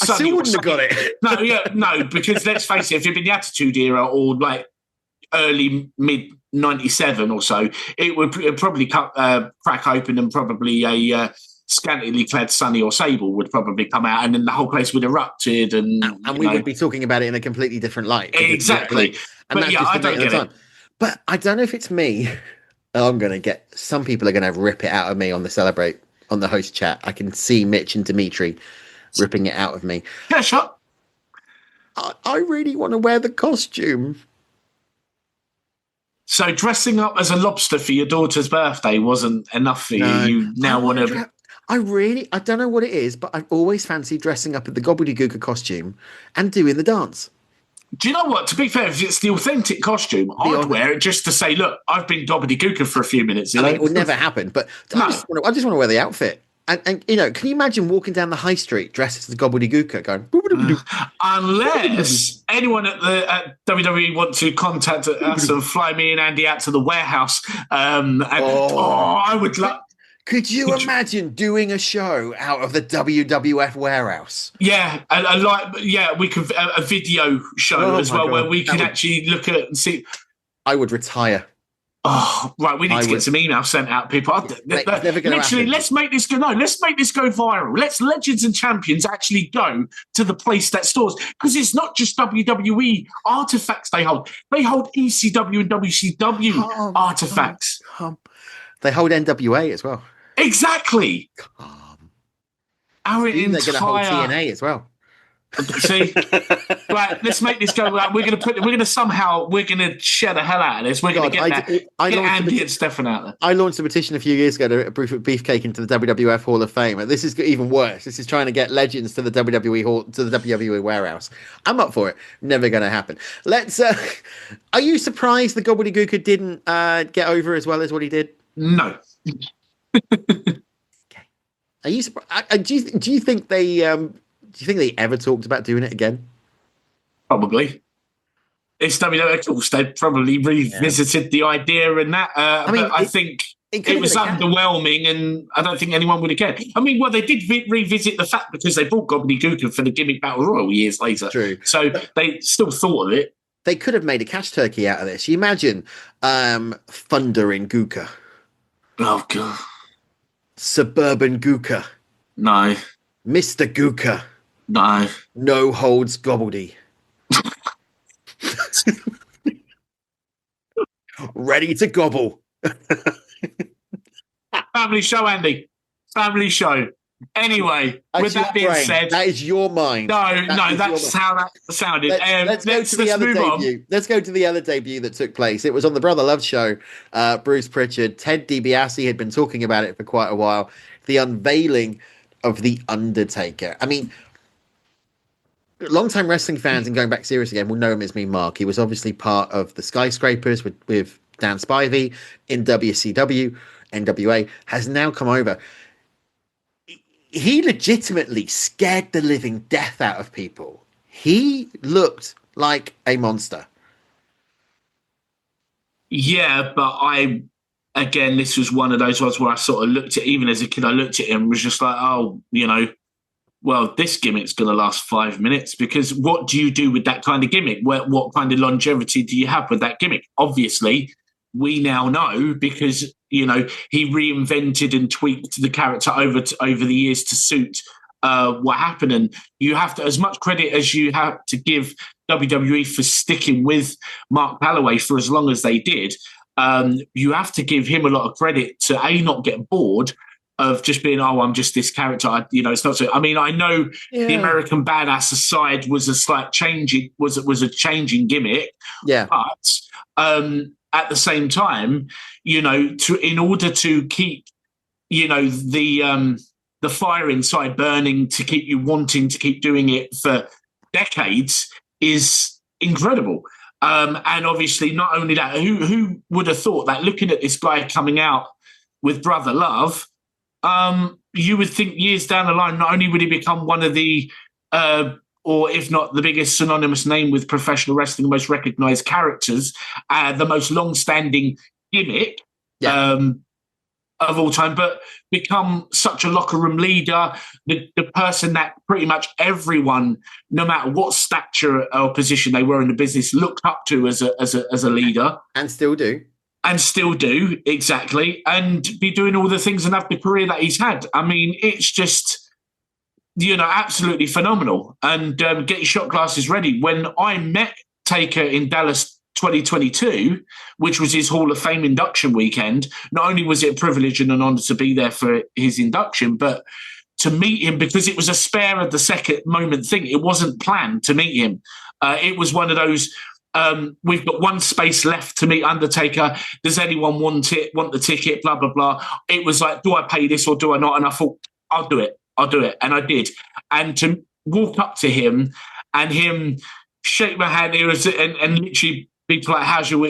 I still wouldn't have got it. No, because let's face it, if it had been the Attitude Era or early mid 97 or so, it would probably crack open and probably a scantily clad Sonny or Sable would probably come out, and then the whole place would erupted, and we would be talking about it in a completely different light. Exactly. And but I don't get it. But I don't know if it's me. Some people are going to rip it out of me on the host chat. I can see Mitch and Dimitri ripping it out of me. Yeah, sure. I really want to wear the costume. So dressing up as a lobster for your daughter's birthday wasn't enough for you. You now want to... I don't know what it is, but I've always fancied dressing up in the Gobbledy Gooker costume and doing the dance. Do you know what? To be fair, if it's the authentic costume, I'd wear it just to say, look, I've been Gobbledy Gooker for a few minutes. I mean, it would never happen, but I just want to wear the outfit. And you know, can you imagine walking down the high street dressed as the Gobbledy Gooker going... Unless anyone at WWE want to contact us and fly me and Andy out to the warehouse. I would love... Could you imagine doing a show out of the WWF warehouse? Yeah, we could a video show as well, where we can actually look at and see. I would retire. Oh, right. We need to get some emails sent out, people. Literally, let's make this go. No, let's make this go viral. Let's Legends and Champions actually go to the place that stores, because it's not just WWE artifacts they hold. They hold ECW and WCW artifacts. They hold NWA as well. Exactly. Our they're going to hold TNA as well. See, right? Let's make this go. We're going to share the hell out of this. We're going to get Andy and Stefan out there. I launched a petition a few years ago to put Beefcake into the WWF Hall of Fame. This is even worse. This is trying to get legends to the WWE warehouse. I'm up for it. Never going to happen. Let's. Are you surprised the Gobbledy Gooker didn't get over as well as what he did? No. Okay. Are you surprised? Do you think they? Do you think they ever talked about doing it again? Probably. It's WWF. They probably revisited the idea and that. I think it was underwhelming, and I don't think anyone would have cared. I mean, well, they did revisit the fact because they bought Gobbledy Gooker for the gimmick Battle Royal years later. True. So they still thought of it. They could have made a cash turkey out of this. You imagine Thunder in Gooker. Oh, God. Suburban Gooker. No. Mr. Gooker. No. No holds Gobbledy. Ready to gobble. Family show, Andy. Family show. Anyway, with that being said, that is your mind. That's how that sounded. Let's go to the other debut. Let's go to the other debut that took place. It was on the Brother Love show. Bruce Pritchard, Ted DiBiase had been talking about it for quite a while. The unveiling of the Undertaker. I mean, long-time wrestling fans and going back serious again will know him as Mean Mark. He was obviously part of the Skyscrapers with Dan Spivey in WCW. NWA has now come over. He legitimately scared the living death out of people. He looked like a monster. Yeah, but this was one of those ones where I sort of looked at, even as a kid, I looked at him and was just like, oh, well, this gimmick's going to last 5 minutes, because what do you do with that kind of gimmick? What kind of longevity do you have with that gimmick? Obviously, we now know because, he reinvented and tweaked the character over the years to suit what happened. And you have to, as much credit as you have to give WWE for sticking with Mark Calloway for as long as they did, you have to give him a lot of credit to not get bored of just being, I'm just this character. It's not so. I mean, I know the American Badass aside was a slight changing, was a changing gimmick. Yeah, but at the same time, in order to keep, the fire inside burning, to keep you wanting to keep doing it for decades is incredible. And obviously, not only that, who would have thought that looking at this guy coming out with Brother Love, you would think years down the line, not only would he become one of the, or if not the biggest synonymous name with professional wrestling, the most recognized characters, the most long-standing gimmick of all time, but become such a locker room leader, the person that pretty much everyone, no matter what stature or position they were in the business, looked up to as a leader. And still do. Exactly, and be doing all the things and have the career that he's had. I mean, it's just, absolutely phenomenal. And get your shot glasses ready. When I met Taker in Dallas 2022, which was his Hall of Fame induction weekend, not only was it a privilege and an honor to be there for his induction, but to meet him, because it was a spare of the second moment thing. It wasn't planned to meet him. It was one of those, We've got one space left to meet Undertaker. Does anyone want the ticket? Blah, blah, blah. It was like, do I pay this or do I not? And I thought, I'll do it. And I did. And to walk up to him and him shake my hand and literally be like, how's your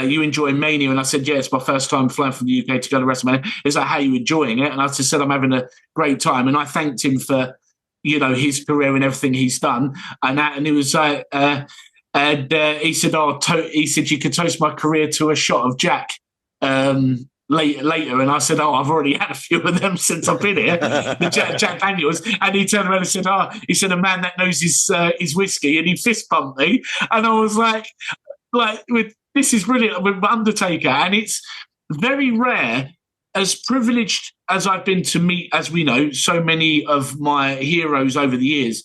you enjoying Mania? And I said, yeah, it's my first time flying from the UK to go to WrestleMania. It's like, how are you enjoying it? And I just said, I'm having a great time. And I thanked him for, his career and everything he's done. And he was like, he said, he said, you could toast my career to a shot of Jack later. And I said, I've already had a few of them since I've been here, the Jack Daniels. And he turned around and said, he said, a man that knows his whiskey. And he fist bumped me. And I was like, this is brilliant with Undertaker. And it's very rare, as privileged as I've been to meet, as we know, so many of my heroes over the years.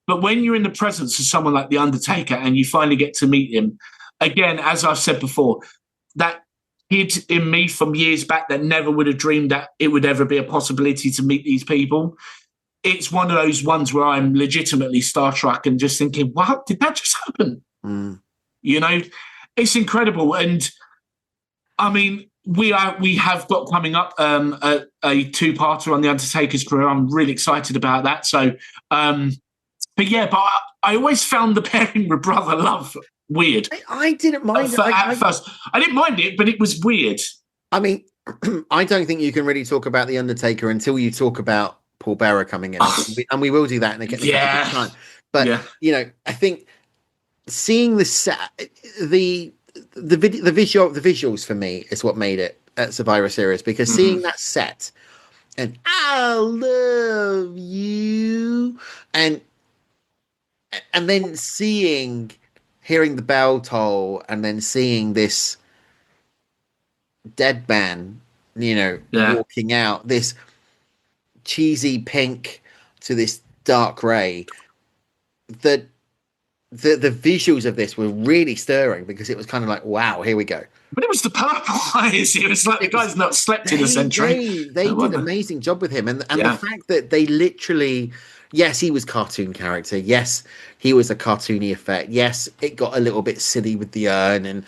But when you're in the presence of someone like The Undertaker and you finally get to meet him, again, as I've said before, that kid in me from years back that never would have dreamed that it would ever be a possibility to meet these people, it's one of those ones where I'm legitimately starstruck and just thinking, wow, did that just happen? It's incredible. And I mean, we have got coming up a two-parter on The Undertaker's career. I'm really excited about that. So, but I always found the pairing with Brother Love weird. I didn't mind it. At first. I didn't mind it, but it was weird. I mean, I don't think you can really talk about The Undertaker until you talk about Paul Bearer coming in. And we will do that in a time. But, I think seeing the visuals for me is what made it at Survivor Series, because seeing that set and I love you and then hearing the bell toll and then seeing this dead man, walking out, this cheesy pink to this dark gray, the visuals of this were really stirring, because it was kind of like, wow, here we go. But it was the purple eyes. It was like the guy's not slept in a century. They did an amazing job with him. And the fact that they literally, yes, he was cartoon character. Yes, he was a cartoony effect. Yes, it got a little bit silly with the urn and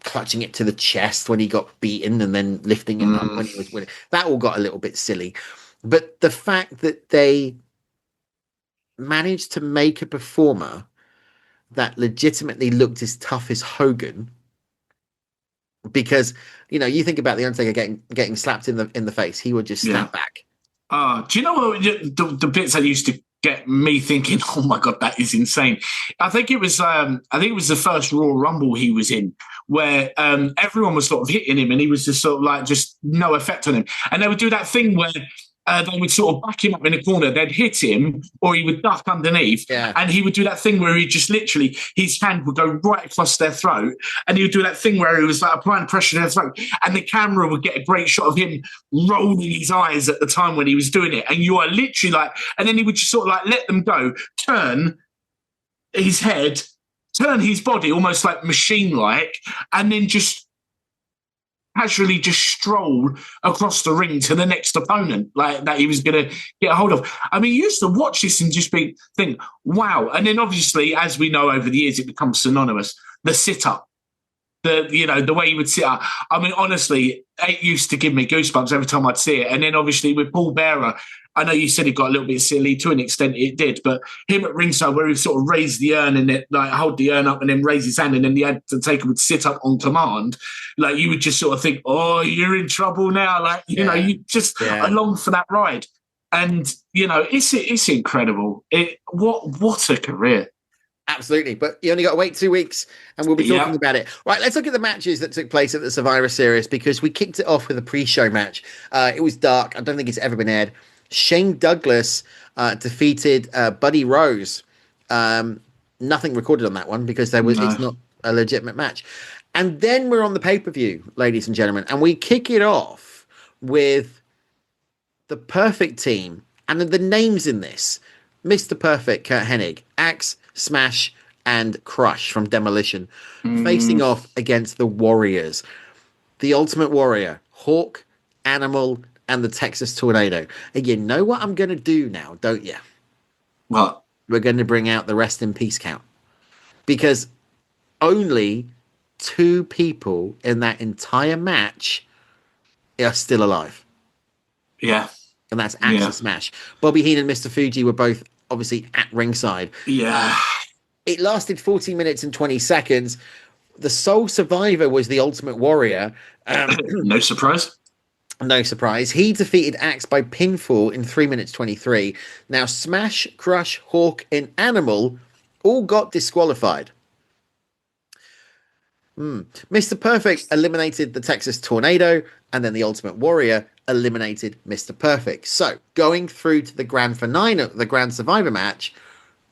clutching it to the chest when he got beaten and then lifting it up when he was winning. That all got a little bit silly. But the fact that they managed to make a performer that legitimately looked as tough as Hogan, because you think about the Undertaker getting slapped in the face, he would just snap back. Do you know what the bits that used to get me thinking, oh my god, that is insane? I think it was the first Royal Rumble he was in, where everyone was sort of hitting him and he was just sort of like just no effect on him, and they would do that thing where they would sort of back him up in a corner, they'd hit him, or he would duck underneath, and he would do that thing where he just literally, his hand would go right across their throat, and he would do that thing where he was like applying pressure to their throat, and the camera would get a great shot of him rolling his eyes at the time when he was doing it, and you are literally like, and then he would just sort of like let them go, turn his head, turn his body almost like machine-like, and then just casually just stroll across the ring to the next opponent, like that he was going to get a hold of. I mean, you used to watch this and just think, wow. And then obviously, as we know over the years, it becomes synonymous. The sit-up, the way he would sit up. I mean, honestly, it used to give me goosebumps every time I'd see it. And then obviously with Paul Bearer, I know you said it got a little bit silly, to an extent it did, but him at ringside where he sort of raised the urn and then like hold the urn up and then raise his hand, and then the Undertaker would sit up on command, like you would just sort of think, oh, you're in trouble now, like you just along for that ride. And it's incredible. What a career. Absolutely, but you only got to wait 2 weeks and we'll be talking about it. Right, let's look at the matches that took place at the Survivor Series, because we kicked it off with a pre-show match. It was dark. I don't think it's ever been aired. Shane Douglas defeated Buddy Rose. Nothing recorded on that one because it's not a legitimate match. And then we're on the pay-per-view, ladies and gentlemen, and we kick it off with the Perfect Team. And the names in this: Mr. Perfect, Kurt Hennig, Axe, Smash, and Crush from Demolition, facing off against the Warriors. The Ultimate Warrior, Hawk, Animal, and the Texas Tornado. And you know what I'm going to do now, don't you? What? We're going to bring out the rest in peace count. because only 2 people in that entire match are still alive. Yeah. And that's Axe and Smash. Bobby Heenan and Mr. Fuji were both obviously at ringside. Yeah. It lasted 40 minutes and 20 seconds. The sole survivor was the Ultimate Warrior. No surprise. No surprise. He defeated Axe by pinfall in 3 minutes 23. Now, Smash, Crush, Hawk, and Animal all got disqualified. Mr. Perfect eliminated the Texas Tornado, and then the Ultimate Warrior eliminated Mr. Perfect. So, going through to the grand finale, the grand survivor match,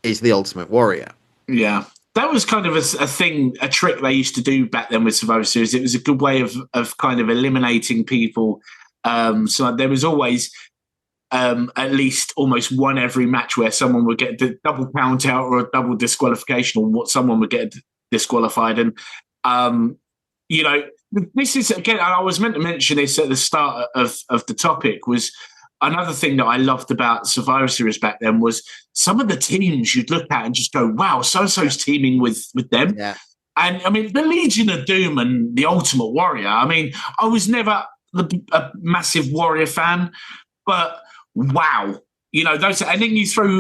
is the Ultimate Warrior. Yeah. That was kind of a trick they used to do back then with Survivor Series. It was a good way of kind of eliminating people. So there was always at least almost one every match where someone would get the double count out or a double disqualification, or what someone would get disqualified. And, this is, again, I was meant to mention this at the start of the topic, was another thing that I loved about Survivor Series back then was some of the teams you'd look at and just go, wow, so-and-so's teaming with them. Yeah. And, I mean, the Legion of Doom and the Ultimate Warrior, I mean, I was never a massive Warrior fan, but wow. Those, and then you throw,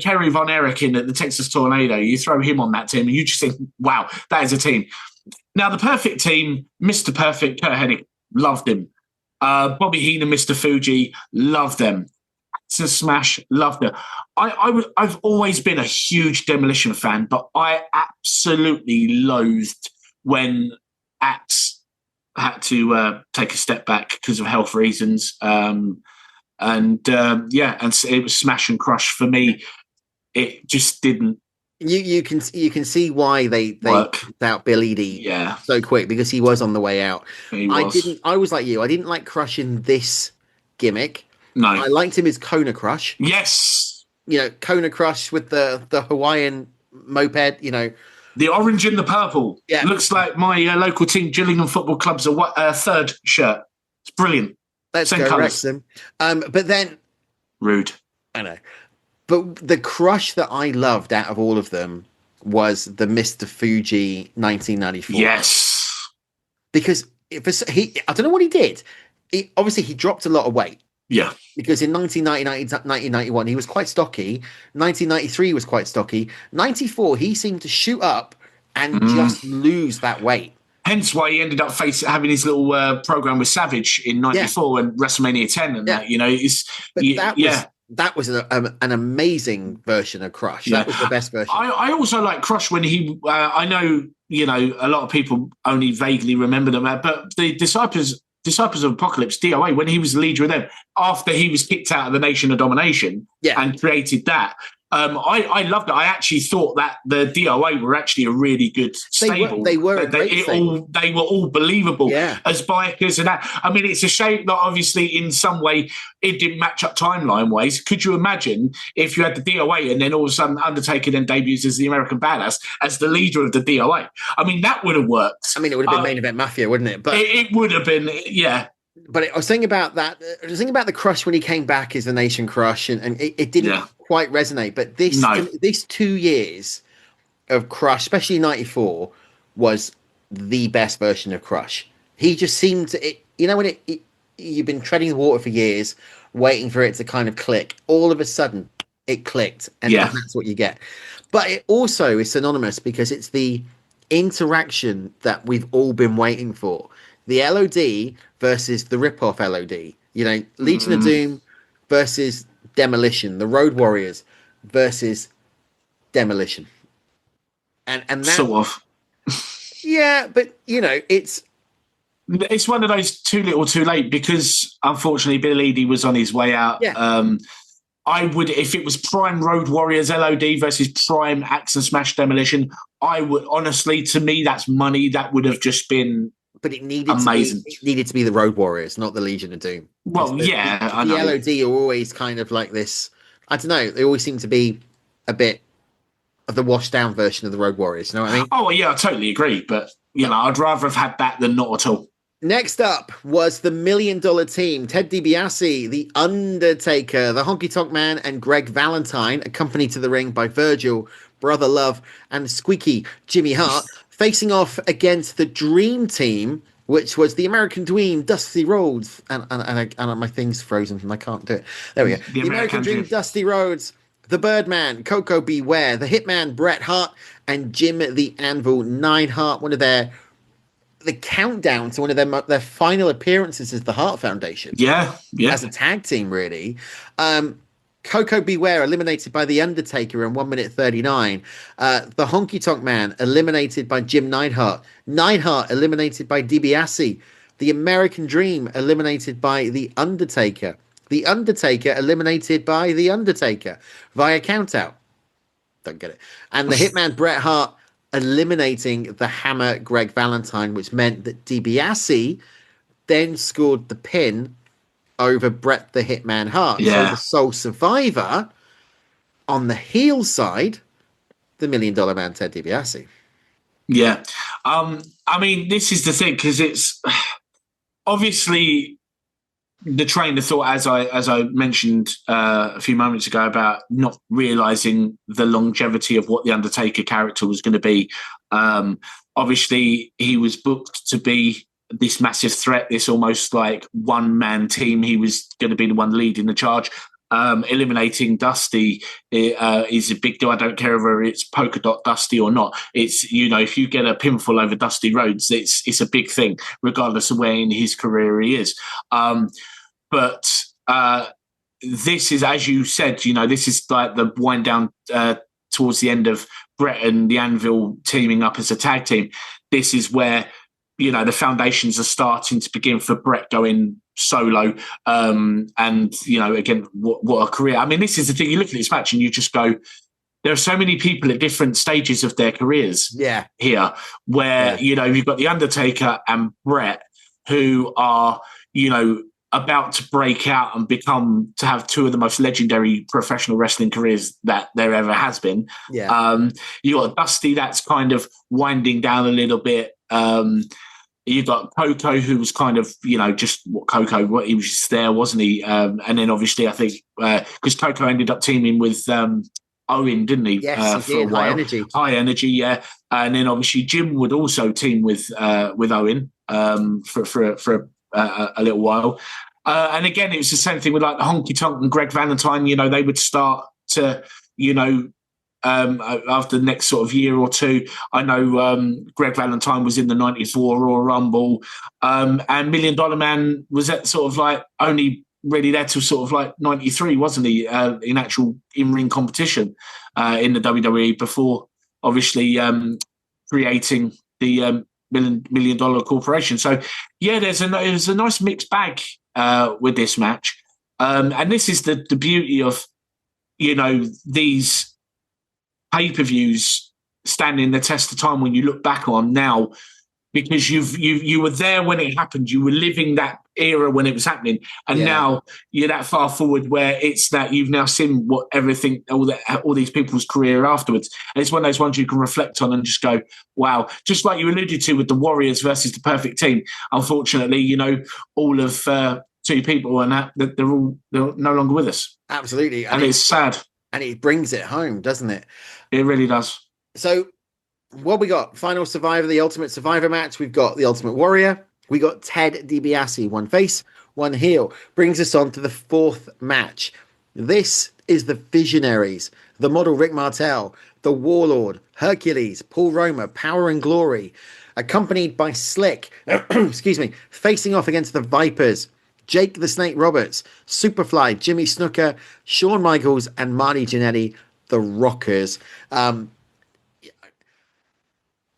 Kerry Von Erich in at the Texas Tornado, you throw him on that team and you just think, wow, that is a team. Now, the Perfect team, Mr. Perfect, Kurt Hennig, loved him. Bobby Heenan, Mr. Fuji, loved them. Axe and Smash, loved them. I've always been a huge Demolition fan, but I absolutely loathed when Axe had to take a step back because of health reasons. And it was Smash and Crush for me. It just didn't. You can see why they out Bill Eadie so quick, because he was on the way out. I was like you. I didn't like Crush in this gimmick. No, I liked him as Kona Crush. Yes, Kona Crush with the Hawaiian moped. The orange and the purple. Yeah, looks like my local team, Gillingham Football Club's third shirt. It's brilliant. Let's Same go colours. Wrexham. But then rude. I know. But the Crush that I loved out of all of them was the Mr. Fuji 1994. Yes. Because I don't know what he did. Obviously, he dropped a lot of weight. Yeah. Because in 1991, he was quite stocky. 1993 was quite stocky. 94, he seemed to shoot up and just lose that weight. Hence why he ended up having his little program with Savage in 94 and WrestleMania 10 and that, That was an amazing version of Crush. That was the best version. I also like Crush when he, I know, a lot of people only vaguely remember them, but the Disciples of Apocalypse, DOA, when he was the leader of them, after he was kicked out of the Nation of Domination and created that, I loved it. I actually thought that the DOA were actually a really good stable. They were all believable as bikers and that. I mean, it's a shame that obviously in some way it didn't match up timeline wise. Could you imagine if you had the DOA and then all of a sudden Undertaker then debuts as the American Badass as the leader of the DOA? I mean, that would have worked. I mean, it would have been Main Event Mafia, wouldn't it? But it would have been, yeah. But I was thinking about that. I was thinking about the Crush when he came back as the Nation Crush, and it didn't quite resonate. But this 2 years of Crush, especially 94, was the best version of Crush. He just seemed to, when you've been treading the water for years, waiting for it to kind of click. All of a sudden, it clicked, and that's what you get. But it also is synonymous because it's the interaction that we've all been waiting for. The LOD versus the rip-off LOD. Legion of Doom versus Demolition. The Road Warriors versus Demolition. And that... Sort of. Yeah, but, it's... It's one of those too little too late because, unfortunately, Bill Eadie was on his way out. Yeah. I would, if it was Prime Road Warriors LOD versus Prime Axe and Smash Demolition, I would, honestly, to me, that's money. That would have just been... But it needed amazing. It needed to be the Road Warriors, not the Legion of Doom. Well, the LOD are always kind of like this. I don't know. They always seem to be a bit of the washed down version of the Road Warriors. You know what I mean? Oh, yeah, I totally agree. But, I'd rather have had that than not at all. Next up was the $1 Million Team. Ted DiBiase, The Undertaker, the Honky Tonk Man, and Greg Valentine, accompanied to the ring by Virgil, Brother Love, and Squeaky Jimmy Hart, facing off against the Dream Team, which was the American Dream, Dusty Rhodes, and my thing's frozen and I can't do it. There we go. The American Dream, Dusty Rhodes, the Birdman, Coco Beware, the Hitman, Bret Hart, and Jim the Anvil Neidhart. The countdown to one of their final appearances as the Hart Foundation. Yeah. As a tag team, really. Coco Beware eliminated by The Undertaker in 1 minute 39. The Honky Tonk Man eliminated by Jim Neidhart. Neidhart eliminated by DiBiase. The American Dream eliminated by The Undertaker. The Undertaker eliminated by The Undertaker via countout. Don't get it. And the Hitman Bret Hart eliminating the Hammer Greg Valentine, which meant that DiBiase then scored the pin over Bret the Hitman Hart. So the sole survivor on the heel side, the $1 Million Man Ted DiBiase. Yeah. I mean, this is the thing, because it's obviously the train of thought, as I mentioned a few moments ago, about not realizing the longevity of what the Undertaker character was going to be. Obviously, he was booked to be this massive threat, this almost like one-man team. He was going to be the one leading the charge. Eliminating Dusty is a big deal. I don't care whether it's polka dot Dusty or not. It's, if you get a pinfall over Dusty Rhodes, it's a big thing, regardless of where in his career he is. But this is, as you said, this is like the wind down towards the end of Bret and the Anvil teaming up as a tag team. This is where the foundations are starting to begin for Bret going solo. And, again, what a career. I mean, this is the thing. You look at this match and you just go, there are so many people at different stages of their careers here where, you've got The Undertaker and Bret who are, about to break out and to have two of the most legendary professional wrestling careers that there ever has been. Yeah. You got Dusty that's kind of winding down a little bit. You got Coco, who was kind of, just what Coco, he was just there, wasn't he? And then obviously I think because Coco ended up teaming with Owen, didn't he? Yes, he did. High energy, yeah. And then obviously Jim would also team with Owen for a little while. And again, it was the same thing with like the Honky Tonk and Greg Valentine. They would start to, after the next sort of year or two. I know Greg Valentine was in the 94 Royal Rumble, and $1 Million Man was at sort of like only really there till sort of like 93, wasn't he, in actual in-ring competition in the WWE before obviously creating the $1 million corporation. So yeah, there's a nice mixed bag with this match, and this is the beauty of these pay-per-views standing the test of time when you look back on now, because you were there when it happened, you were living that era when it was happening, and now you're that far forward where it's that you've now seen what everything, all these people's career afterwards, and it's one of those ones you can reflect on and just go, wow. Just like you alluded to with the Warriors versus the Perfect Team, unfortunately, all of two people and that they're no longer with us. Absolutely, and it's sad, and it brings it home, doesn't it? It really does. So what we got? Final Survivor, the Ultimate Survivor match. We've got the Ultimate Warrior. We got Ted DiBiase, one face, one heel. Brings us on to the fourth match. This is the Visionaries, the model Rick Martel, the Warlord, Hercules, Paul Roma, Power and Glory, accompanied by Slick, excuse me, facing off against the Vipers, Jake the Snake Roberts, Superfly, Jimmy Snuka, Shawn Michaels, and Marty Jannetty, the Rockers.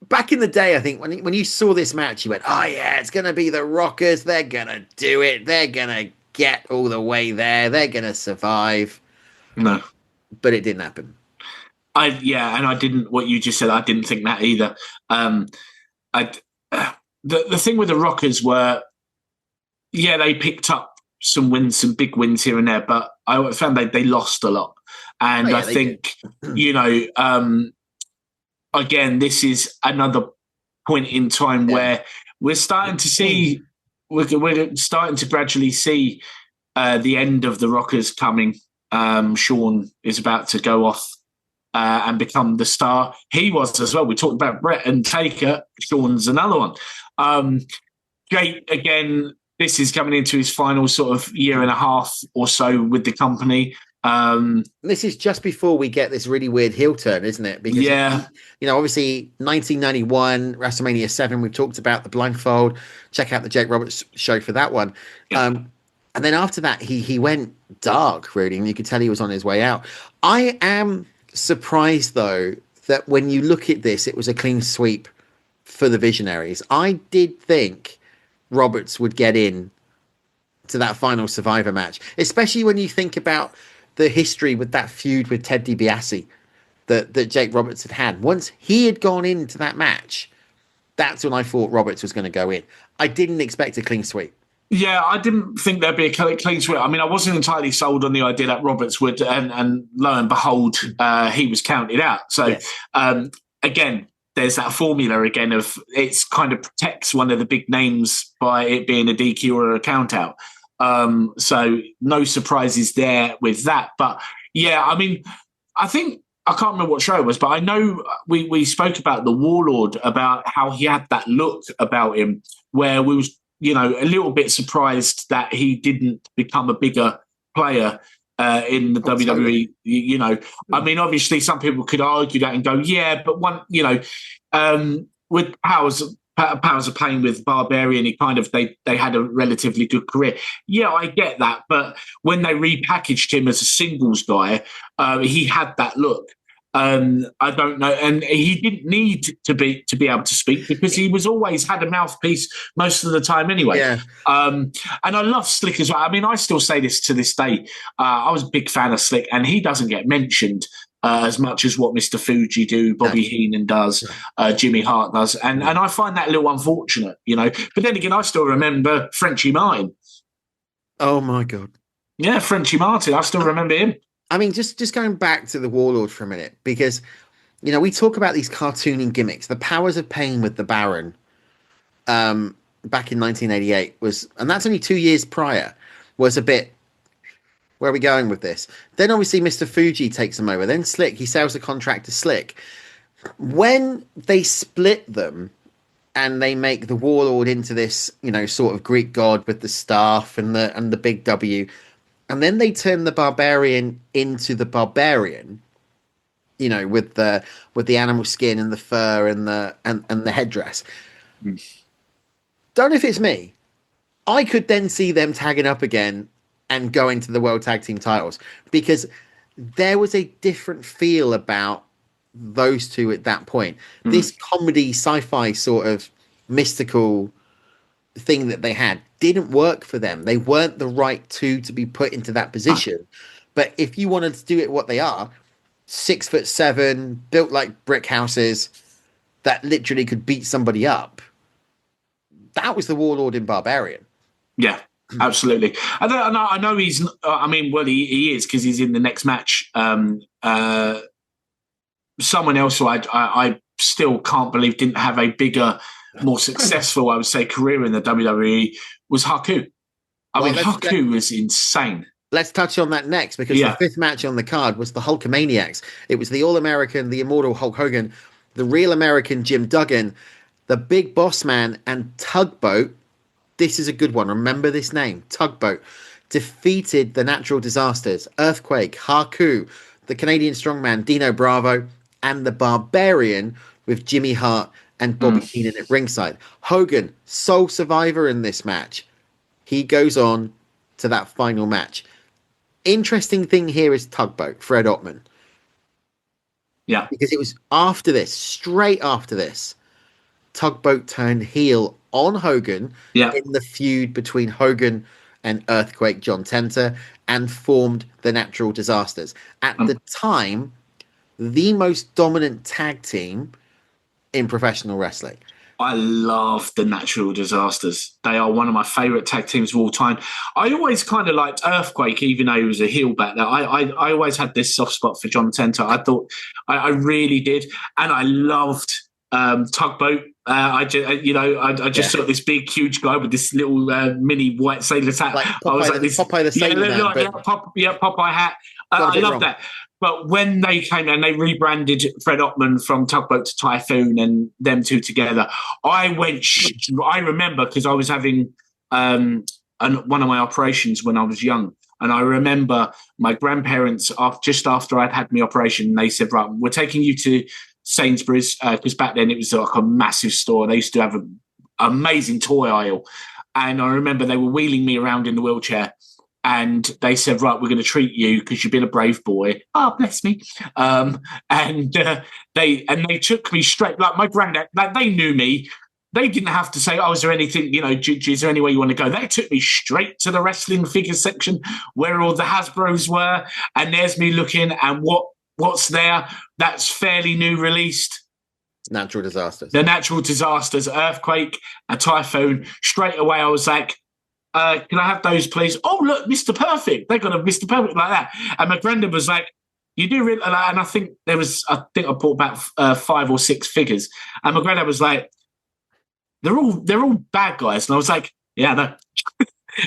Back in the day, I think when you saw this match, you went, oh yeah, it's going to be the Rockers. They're going to do it. They're going to get all the way there. They're going to survive. No. But it didn't happen. And I didn't, what you just said, I didn't think that either. The thing with the Rockers were, they picked up some wins, some big wins here and there, but I found they lost a lot. And I think, again, this is another point in time where we're starting to see, we're starting to gradually see the end of the Rockers coming. Shawn is about to go off and become the star he was as well. We talked about Brett and Taker. Shawn's another one. Jake, again, this is coming into his final sort of year and a half or so with the company. This is just before we get this really weird heel turn, isn't it? Because, obviously 1991, WrestleMania 7, we've talked about the blindfold. Check out the Jake Roberts show for that one. Yeah. And then after that, he went dark, really, and you could tell he was on his way out. I am surprised, though, that when you look at this, it was a clean sweep for the Visionaries. I did think Roberts would get in to that final Survivor match, especially when you think about the history with that feud with Ted DiBiase that Jake Roberts had. Once he had gone into that match, that's when I thought Roberts was going to go in. I didn't expect a clean sweep. Yeah, I didn't think there'd be a clean sweep. I mean, I wasn't entirely sold on the idea that Roberts would, and lo and behold, he was counted out. So, yes. Again, there's that formula again of it's kind of protects one of the big names by it being a DQ or a count out. So no surprises there with that. But yeah, I mean, I think I can't remember what show it was, but I know we spoke about the Warlord, about how he had that look about him where we was, a little bit surprised that he didn't become a bigger player in the WWE. I mean, obviously some people could argue that and go, yeah, but with Powers of Pain with Barbarian, they had a relatively good career. Yeah, I get that, but when they repackaged him as a singles guy, he had that look. I don't know, and he didn't need to be able to speak because he was always had a mouthpiece most of the time anyway. Yeah. And I love Slick as well. I mean, I still say this to this day. I was a big fan of Slick, and he doesn't get mentioned as much as what Mr. Fuji do, Bobby Heenan does, Jimmy Hart does, and I find that a little unfortunate, But then again, I still remember Frenchie Martin. Oh my God! Yeah, Frenchie Martin. I still remember him. I mean, just going back to the Warlord for a minute, because we talk about these cartooning gimmicks. The Powers of Pain with the Baron, back in 1988 was, and that's only 2 years prior, was a bit. Where are we going with this? Then obviously Mr. Fuji takes him over. Then Slick, he sells the contract to Slick. When they split them and they make the Warlord into this, sort of Greek god with the staff and the big W, and then they turn the Barbarian into the Barbarian, with the animal skin and the fur and the headdress. Don't know if it's me. I could then see them tagging up again and go into the World Tag Team titles, because there was a different feel about those two at that point. This comedy, sci-fi sort of mystical thing that they had didn't work for them. They weren't the right two to be put into that position. But if you wanted to do it what they are, 6'7", built like brick houses that literally could beat somebody up, that was the Warlord in Barbarian. Yeah. Absolutely. I know he's. He is, because he's in the next match. Someone else who I still can't believe didn't have a bigger, more successful, I would say, career in the WWE was Haku. Haku was insane. Let's touch on that next, because the fifth match on the card was the Hulkamaniacs. It was the All-American, the Immortal Hulk Hogan, the Real American Jim Duggan, the Big Boss Man, and Tugboat. This is a good one. Remember this name. Tugboat defeated the Natural Disasters, Earthquake, Haku, the Canadian Strongman, Dino Bravo, and the Barbarian with Jimmy Hart and Bobby Heenan at ringside. Hogan, sole survivor in this match. He goes on to that final match. Interesting thing here is Tugboat, Fred Ottman. Yeah. Because it was after this, straight after this, Tugboat turned heel on Hogan in the feud between Hogan and Earthquake John Tenta, and formed the Natural Disasters. At the time, the most dominant tag team in professional wrestling. I love the Natural Disasters. They are one of my favourite tag teams of all time. I always kind of liked Earthquake, even though he was a heel back there. I always had this soft spot for John Tenta. I thought I really did. And I loved Tugboat. I just saw this big, huge guy with this little mini white sailor's hat. Like Popeye, I was like this Popeye the Sailor Man. Popeye hat. I love that. But when they came and they rebranded Fred Ottman from Tugboat to Typhoon and them two together, I went. I remember because I was having one of my operations when I was young, and I remember my grandparents just after I'd had my operation, they said, "Right, we're taking you to Sainsbury's," because back then it was like a massive store. They used to have an amazing toy aisle, and I remember they were wheeling me around in the wheelchair. And they said, "Right, we're going to treat you because you've been a brave boy." Oh, bless me! And they took me straight. Like my granddad, like they knew me. They didn't have to say, "Oh, is there anything? Is there any way you want to go?" They took me straight to the wrestling figure section where all the Hasbros were, and there's me looking. And what's there? That's fairly new released. Natural disasters. The natural disasters, earthquake, a typhoon. Straight away, I was like, can I have those, please? Oh, look, Mr. Perfect. They got a Mr. Perfect like that. And my granddad was like, "You do really?" And I think I bought about 5 or 6 figures. And my granddad was like, they're all bad guys. And I was like, "Yeah, no."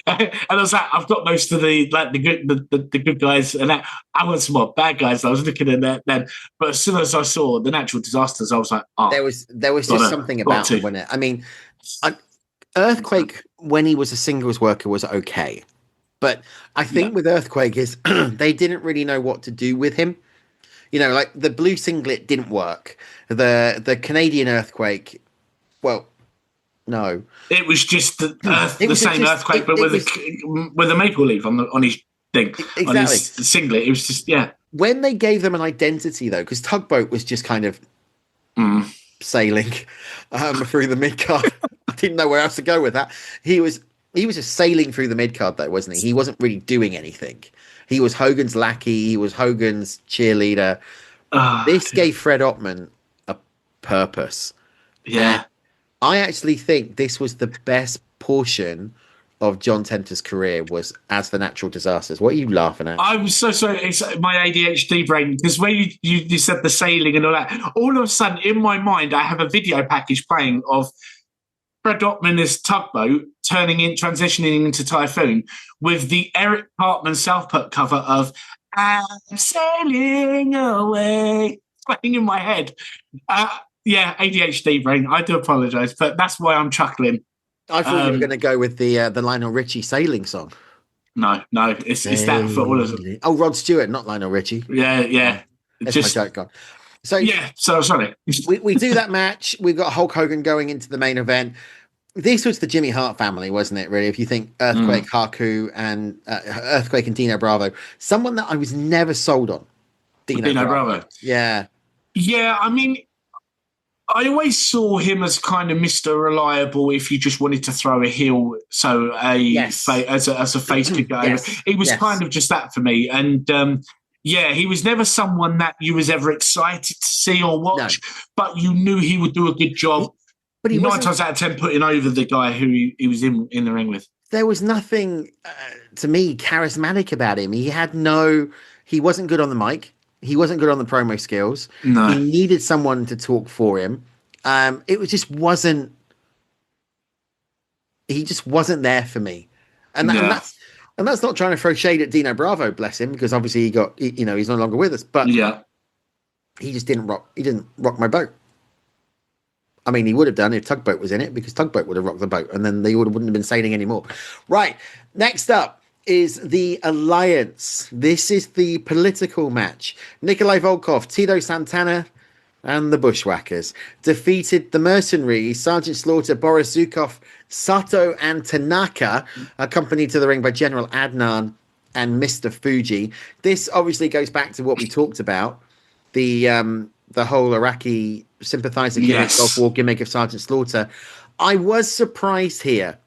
And I was like, "I've got most of the good guys, and I want some more bad guys." And I was looking at that then, but as soon as I saw the natural disasters, I was like, "Oh, there was just something about them, wasn't it? I mean, Earthquake when he was a singles worker was okay, but I think with Earthquake is they didn't really know what to do with him. Like the blue singlet didn't work. The Canadian Earthquake, well, no, it was just the same Earthquake, but with a maple leaf on his thing, exactly. On his singlet. It was just When they gave them an identity though, because Tugboat was just kind of sailing through the mid card. I didn't know where else to go with that. He was just sailing through the mid card though, wasn't he? He wasn't really doing anything. He was Hogan's lackey. He was Hogan's cheerleader. This gave Fred Ottman a purpose. Yeah. I actually think this was the best portion of John Tenter's career was as the natural disasters. What are you laughing at? I was so sorry. It's my ADHD brain, because when you said the sailing and all that, all of a sudden in my mind, I have a video package playing of Fred Ottman as Tugboat transitioning into Typhoon with the Eric Cartman Southput cover of "I'm Sailing Away" playing in my head. ADHD brain. I do apologise, but that's why I'm chuckling. I thought you were going to go with the Lionel Richie sailing song. No, it's that for all of them. Oh, Rod Stewart, not Lionel Richie. Yeah. That's my joke gone. So sorry. we do that match. We've got Hulk Hogan going into the main event. This was the Jimmy Hart family, wasn't it? Really, if you think Earthquake, Haku, and Earthquake and Dino Bravo, someone that I was never sold on. Dino Bravo. Yeah. I mean, I always saw him as kind of Mr. Reliable if you just wanted to throw a heel, so as a face could go. Yes. It was kind of just that for me. And he was never someone that you was ever excited to see or watch, but you knew he would do a good job. But he 9 times out of 10 putting over the guy who he was in the ring with. There was nothing, to me, charismatic about him. He wasn't good on the mic. He wasn't good on the promo skills. No. He needed someone to talk for him. He just wasn't there for me. And that's not trying to throw shade at Dino Bravo, bless him, because obviously he's no longer with us. But he just didn't rock my boat. I mean, he would have done if Tugboat was in it, because Tugboat would have rocked the boat, and then they wouldn't have been sailing anymore. Right. Next up is the Alliance. This is the political match. Nikolai Volkov, Tito Santana, and the Bushwhackers defeated the Mercenaries, Sergeant Slaughter, Boris Zukov, Sato, and Tanaka, accompanied to the ring by General Adnan and Mr. Fuji. This obviously goes back to what we talked about, the whole Iraqi sympathizer gimmick, Gulf War gimmick of Sergeant Slaughter. I was surprised here,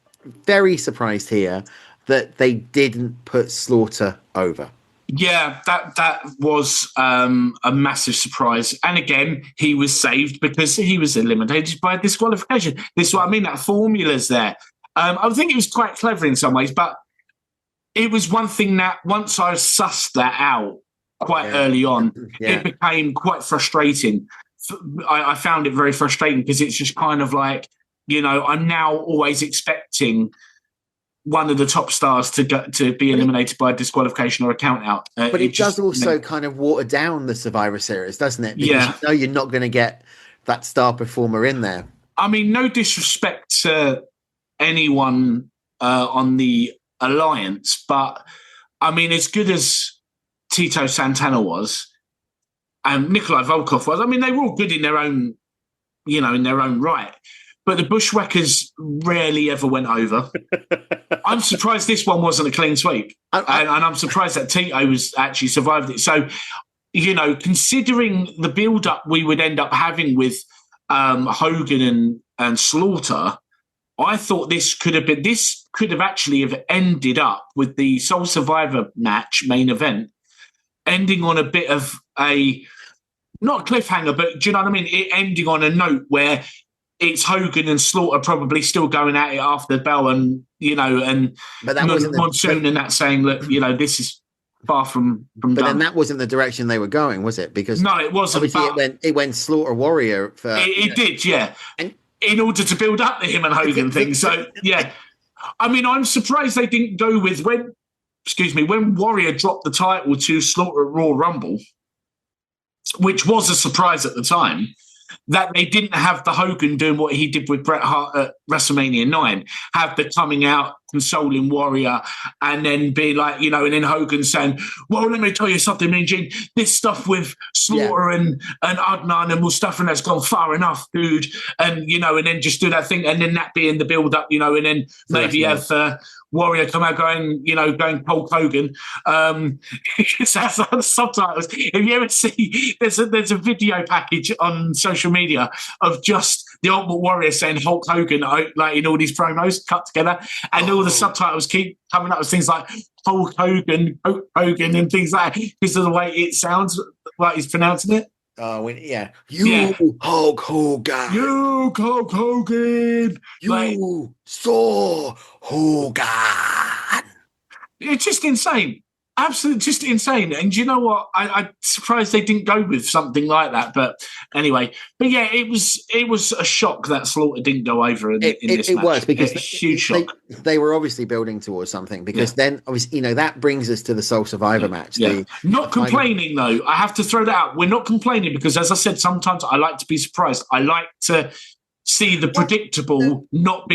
very surprised here, that they didn't put Slaughter over. Yeah, that was a massive surprise. And again, he was saved because he was eliminated by disqualification. This is what I mean, that formula's there. I think it was quite clever in some ways, but it was one thing that once I sussed that out quite early on, it became quite frustrating. I found it very frustrating because it's just kind of like, I'm now always expecting one of the top stars to be eliminated by disqualification or a count out. But it does also kind of water down the Survivor Series, doesn't it? Because you know you're not going to get that star performer in there. I mean, no disrespect to anyone on the Alliance, but I mean, as good as Tito Santana was and Nikolai Volkov was, I mean, they were all good in their own, in their own right. But the Bushwhackers rarely ever went over. I'm surprised this one wasn't a clean sweep. And I'm surprised that Tito was actually survived it. So, considering the build-up we would end up having with Hogan and Slaughter, I thought this could have actually have ended up with the Sole Survivor match main event, ending on a bit of not a cliffhanger, but do you know what I mean? It ending on a note where it's Hogan and Slaughter probably still going at it after the bell, and but that wasn't Monsoon and that saying, look, this is far from but done. then that wasn't the direction they were going, was it? Because no, it wasn't. Obviously, it went Slaughter Warrior for it did, yeah. And in order to build up the him and Hogan thing. So yeah, I mean, I'm surprised they didn't go with when Warrior dropped the title to Slaughter at Raw Rumble, which was a surprise at the time, that they didn't have the Hogan doing what he did with Bret Hart at WrestleMania 9, have the coming out, consoling Warrior, and then be like, and then Hogan saying, well, let me tell you something, Mean Gene, this stuff with Slaughter and Adnan and Mustafa has gone far enough, dude, and, and then just do that thing, and then that being the build-up, and then maybe have Warrior come out going Hulk Hogan. Because that's on the subtitles. If you ever see, there's a video package on social media of just the Ultimate Warrior saying Hulk Hogan, like in all these promos cut together, and all the subtitles keep coming up with things like Hulk Hogan, and things like that because of the way it sounds like he's pronouncing it. Oh, Hulk Hogan. You, Hulk Hogan. You saw Hogan. It's just insane. Absolutely just insane. And you know what? I'm surprised they didn't go with something like that. But anyway, yeah, it was a shock that Slaughter didn't go over in this match. It was because huge shock. They were obviously building towards something because then obviously that brings us to the Sole Survivor match. Yeah. Not complaining though. I have to throw that out. We're not complaining because, as I said, sometimes I like to be surprised. I like to see the predictable not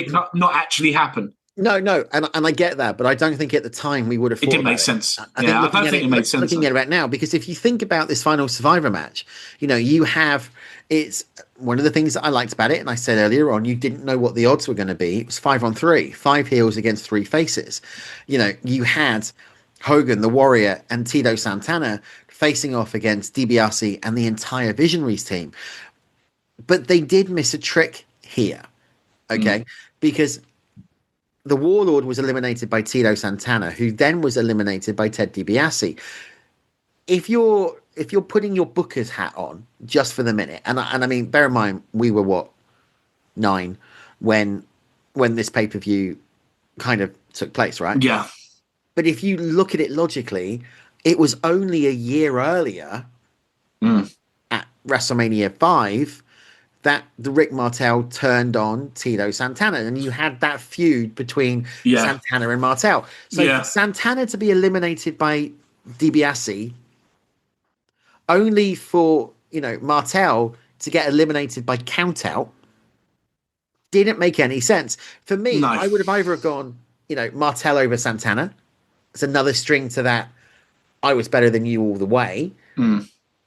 actually happen. No, and I get that, but I don't think at the time we would have thought it didn't about make sense. I don't think it made sense. Looking at it right now, because if you think about this final Survivor match, you have, it's one of the things that I liked about it, and I said earlier on, you didn't know what the odds were going to be. It was 5-on-3, 5 heels against 3 faces. You had Hogan, the Warrior, and Tito Santana facing off against DiBiase and the entire Visionaries team. But they did miss a trick here, okay? Because the Warlord was eliminated by Tito Santana, who then was eliminated by Ted DiBiase. If you're putting your Booker's hat on just for the minute, and I mean, bear in mind, we were 9 when this pay-per-view kind of took place, right? Yeah. But if you look at it logically, it was only a year earlier at WrestleMania 5 that the Rick Martel turned on Tito Santana, and you had that feud between Santana and Martel. So Santana to be eliminated by DiBiase, only for Martel to get eliminated by countout, didn't make any sense for me. No. I would have either gone Martel over Santana. It's another string to that. I was better than you all the way,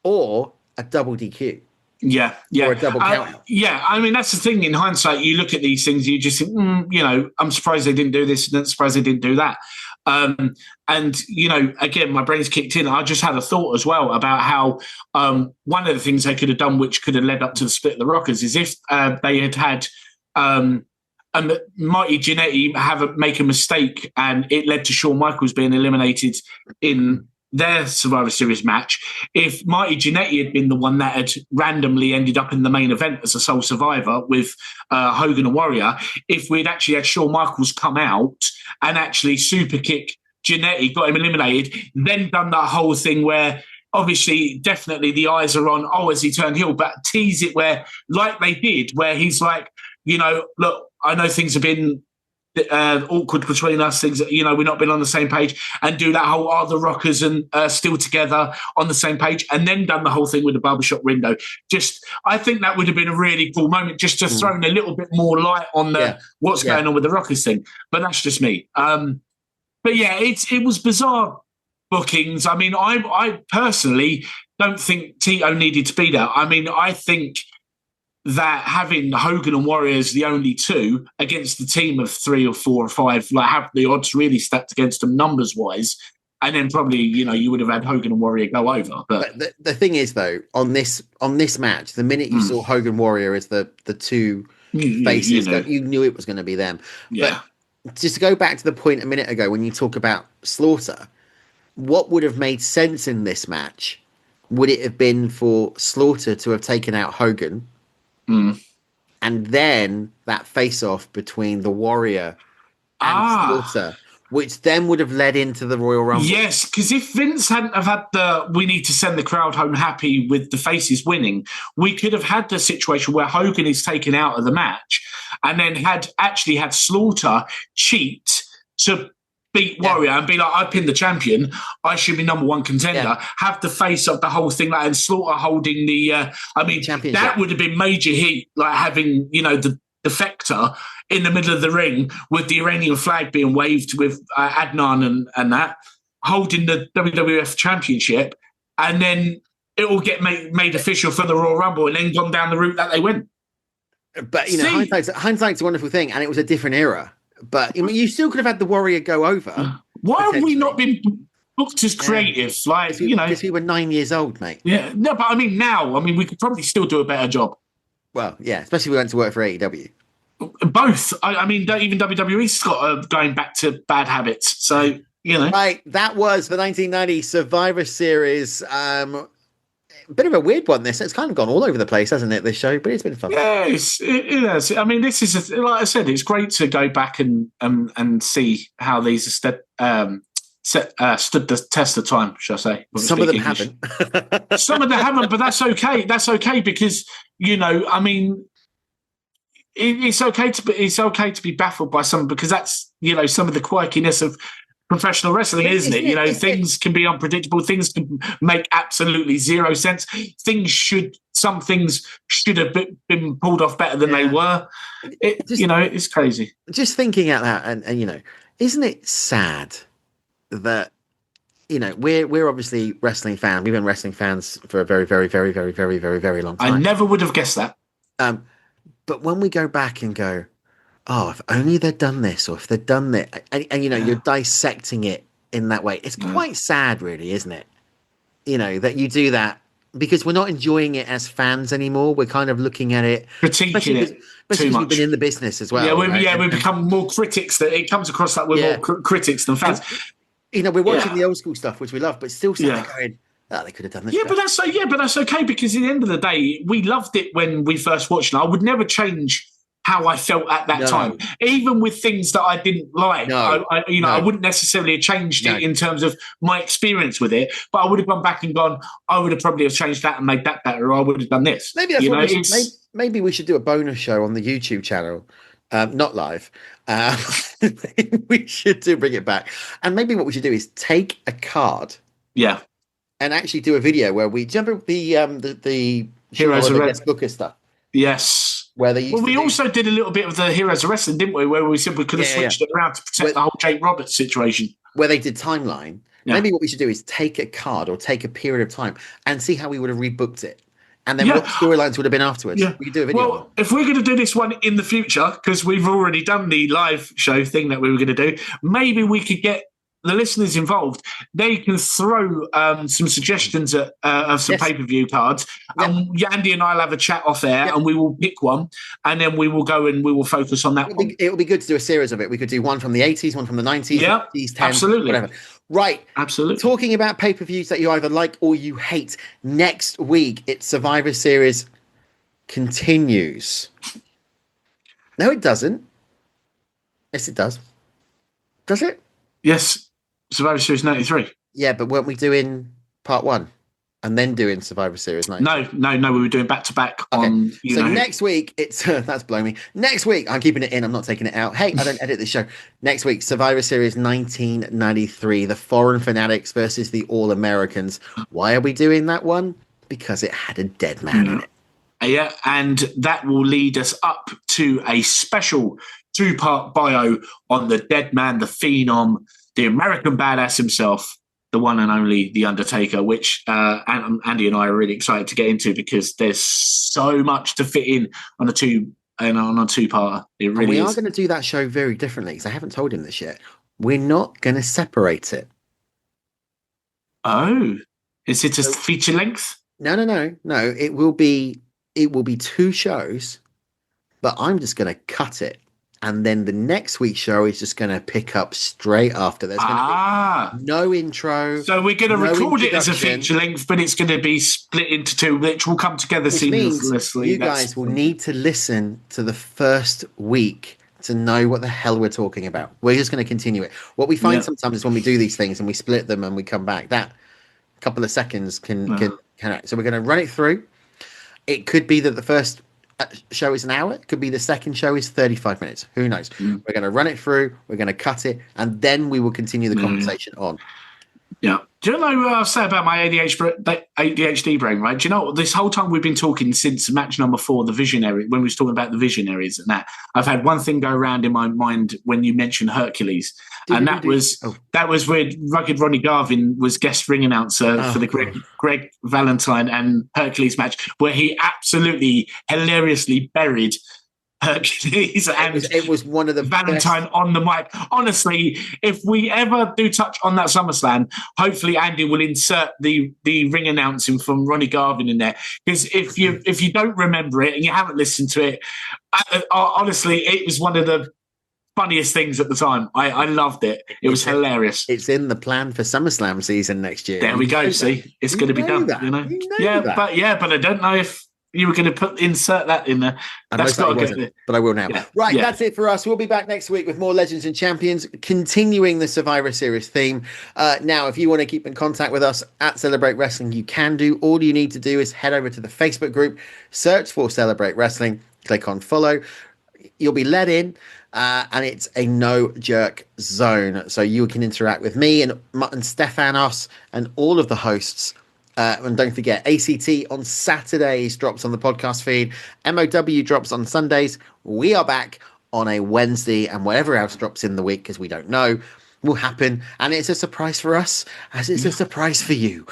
or a double DQ. Yeah. Or a double count. I mean, that's the thing. In hindsight, you look at these things, you just think, I'm surprised they didn't do this, and I'm surprised they didn't do that. And again, my brain's kicked in. I just had a thought as well about how one of the things they could have done, which could have led up to the split of the Rockers, is if they had Mighty Jannetty make a mistake, and it led to Shawn Michaels being eliminated in their Survivor Series match. If Mighty Jannetty had been the one that had randomly ended up in the main event as a sole survivor with Hogan and Warrior, if we'd actually had Shawn Michaels come out and actually super kick Jannetty, got him eliminated, then done that whole thing where obviously definitely the eyes are on, has he turned heel, but tease it where, like they did, where he's like, look, I know things have been awkward between us, things that, you know, we're not been on the same page, and do that whole are the Rockers and still together on the same page, and then done the whole thing with the barbershop window. Just, I think that would have been a really cool moment, just to throw in a little bit more light on what's going on with the Rockers thing. But that's just me. But yeah, it was bizarre bookings. I mean, I personally don't think Tito needed to be there. I mean, I think that having Hogan and Warrior as the only two against the team of 3 or 4 or 5, like, have the odds really stacked against them numbers wise, and then probably, you know, you would have had Hogan and Warrior go over. But the thing is, though, on this match, the minute you saw Hogan Warrior as the two faces, you knew it was going to be them. Yeah. But just to go back to the point a minute ago when you talk about Slaughter, what would have made sense in this match? Would it have been for Slaughter to have taken out Hogan? And then that face-off between the Warrior and Slaughter, which then would have led into the Royal Rumble. Yes, because if Vince hadn't have had we need to send the crowd home happy with the faces winning, we could have had the situation where Hogan is taken out of the match and then had Slaughter cheat to beat Warrior and be like, I pinned the champion, I should be number 1 contender, have the face of the whole thing, like, and Slaughter holding the that would have been major heat, like having, you know, the defector in the middle of the ring with the Iranian flag being waved with Adnan and that, holding the WWF championship, and then it will get made official for the Royal Rumble and then gone down the route that they went. But, you know, hindsight's a wonderful thing, and it was a different era. But I mean, you still could have had the Warrior go over. Why have we not been booked as creative? Like, you know, because we were 9 years old, mate. Yeah, no, but I mean, now, I mean, we could probably still do a better job. Well, yeah, especially if we went to work for AEW. Both. I mean, even WWE's got going back to bad habits. So, you know, right. That was the 1990 Survivor Series. Bit of a weird one. It's kind of gone all over the place, hasn't it? This show, but it's been fun. Yeah, it has. I mean, this is like I said, it's great to go back and see how these stood the test of time. Shall I say? Some of them haven't. Some of them haven't, but that's okay. That's okay because, you know, I mean, it's okay to be baffled by some, because that's, you know, some of the quirkiness of professional wrestling, isn't it? You know, things can be unpredictable. Things can make absolutely zero sense. Some things should have been pulled off better than they were. You know, it's crazy. Just thinking out that, and you know, isn't it sad that, you know, we're obviously wrestling fans. We've been wrestling fans for a very, very, very, very, very, very, very long time. I never would have guessed that. But when we go back and go, oh, if only they'd done this, or if they'd done that, and you know, you're dissecting it in that way. It's quite sad, really, isn't it? You know, that you do that, because we're not enjoying it as fans anymore. We're kind of looking at it, critiquing it too much. We've been in the business as well. Yeah, we become more critics. That it comes across that we're more critics than fans. And, you know, we're watching the old school stuff, which we love, but still going, oh, they could have done this. But that's okay, because at the end of the day, we loved it when we first watched it. I would never change how I felt at that time, even with things that I didn't like. I wouldn't necessarily have changed it in terms of my experience with it, but I would have gone back and gone, I would have probably have changed that and made that better, or I would have done this. Maybe that's maybe we should do a bonus show on the YouTube channel, not live. We should bring it back, and maybe what we should do is take a card, and actually do a video where we jump over the Heroes of Red Booker stuff. Yes. Where they we also did a little bit of the Heroes of Wrestling, didn't we? Where we said we could have switched it around to protect the whole Jake Roberts situation. Where they did timeline. Yeah. Maybe what we should do is take a card or take a period of time and see how we would have rebooked it. And then what storylines would have been afterwards. Yeah. We could do a video. Well, if we're going to do this one in the future, because we've already done the live show thing that we were going to do, maybe we could get the listeners involved. They can throw some suggestions of some pay-per-view cards. And Andy and I'll have a chat off air and we will pick one, and then we will go and we will focus on that one. It would be good to do a series of it. We could do one from the 80s, one from the 90s, 80s, 10s, absolutely. Whatever. Right. Absolutely. Talking about pay-per-views that you either like or you hate, next week, it's Survivor Series continues. No, it doesn't. Yes, it does. Does it? Yes. Survivor Series 93. Yeah, but weren't we doing part 1? and then doing Survivor Series 19? No, we were doing back to back on. So next week, it's that's blowing me. Next week, I'm keeping it in. I'm not taking it out. Hey, I don't edit the show. Next week, Survivor Series 1993, the Foreign Fanatics versus the All Americans. Why are we doing that one? Because it had a dead man in it. Yeah, and that will lead us up to a special 2-part bio on the dead man, the phenom, the American badass himself, the one and only The Undertaker, which Andy and I are really excited to get into because there's so much to fit in on a two-parter. It really we is. are going to do that show very differently because I haven't told him this yet. We're not going to separate it. Oh, is it just feature length? No. It will be 2 shows, but I'm just going to cut it. And then the next week's show is just going to pick up straight after. There's going to be no intro. So we're going to record it as a feature length, but it's going to be split into 2, which will come together seamlessly. You guys will need to listen to the first week to know what the hell we're talking about. We're just going to continue it. What we find sometimes is when we do these things and we split them and we come back, that couple of seconds can so we're going to run it through. It could be that the first show is an hour. It could be the second show is 35 minutes. Who knows? We're going to run it through. We're going to cut it, and then we will continue the conversation on. Yeah. Do you know what I'll say about my ADHD brain, right? Do you know, this whole time we've been talking since match number 4, the Visionary, when we was talking about the Visionaries and that, I've had one thing go around in my mind when you mentioned Hercules. And that was where Rugged Ronnie Garvin was guest ring announcer for the Greg Valentine and Hercules match, where he absolutely hilariously buried Hercules and it was one of the Valentine best. On the mic. Honestly, if we ever do touch on that SummerSlam, hopefully Andy will insert the ring announcing from Ronnie Garvin in there. Because if you don't remember it and you haven't listened to it, honestly, it was one of the funniest things at the time. I loved it. It was hilarious. It's in the plan for SummerSlam season next year. There we go. See, it's going to be done. That. You know, that. but I don't know if you were going to insert that in there. That's not good. But I will now. Yeah. Right, that's it for us. We'll be back next week with more Legends and Champions, continuing the Survivor Series theme. Now, if you want to keep in contact with us at Celebrate Wrestling, you can do. All you need to do is head over to the Facebook group, search for Celebrate Wrestling, click on follow. You'll be let in. And it's a no-jerk zone. So you can interact with me and Stefanos and all of the hosts. And don't forget, ACT on Saturdays drops on the podcast feed. MOW drops on Sundays. We are back on a Wednesday, and whatever else drops in the week, because we don't know, will happen. And it's a surprise for us, as it's a surprise for you,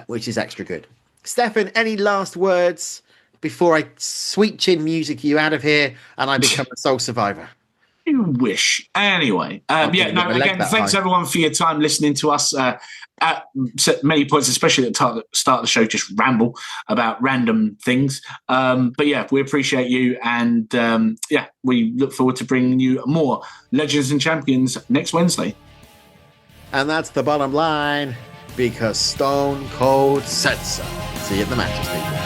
which is extra good. Stefan, any last words before I sweet chin music you out of here and I become a sole survivor? You wish. Anyway, again, thanks everyone for your time listening to us at many points, especially at the start of the show, just ramble about random things. But yeah, we appreciate you, and we look forward to bringing you more Legends and Champions next Wednesday. And that's the bottom line, because Stone Cold said so. See you at the matches, people.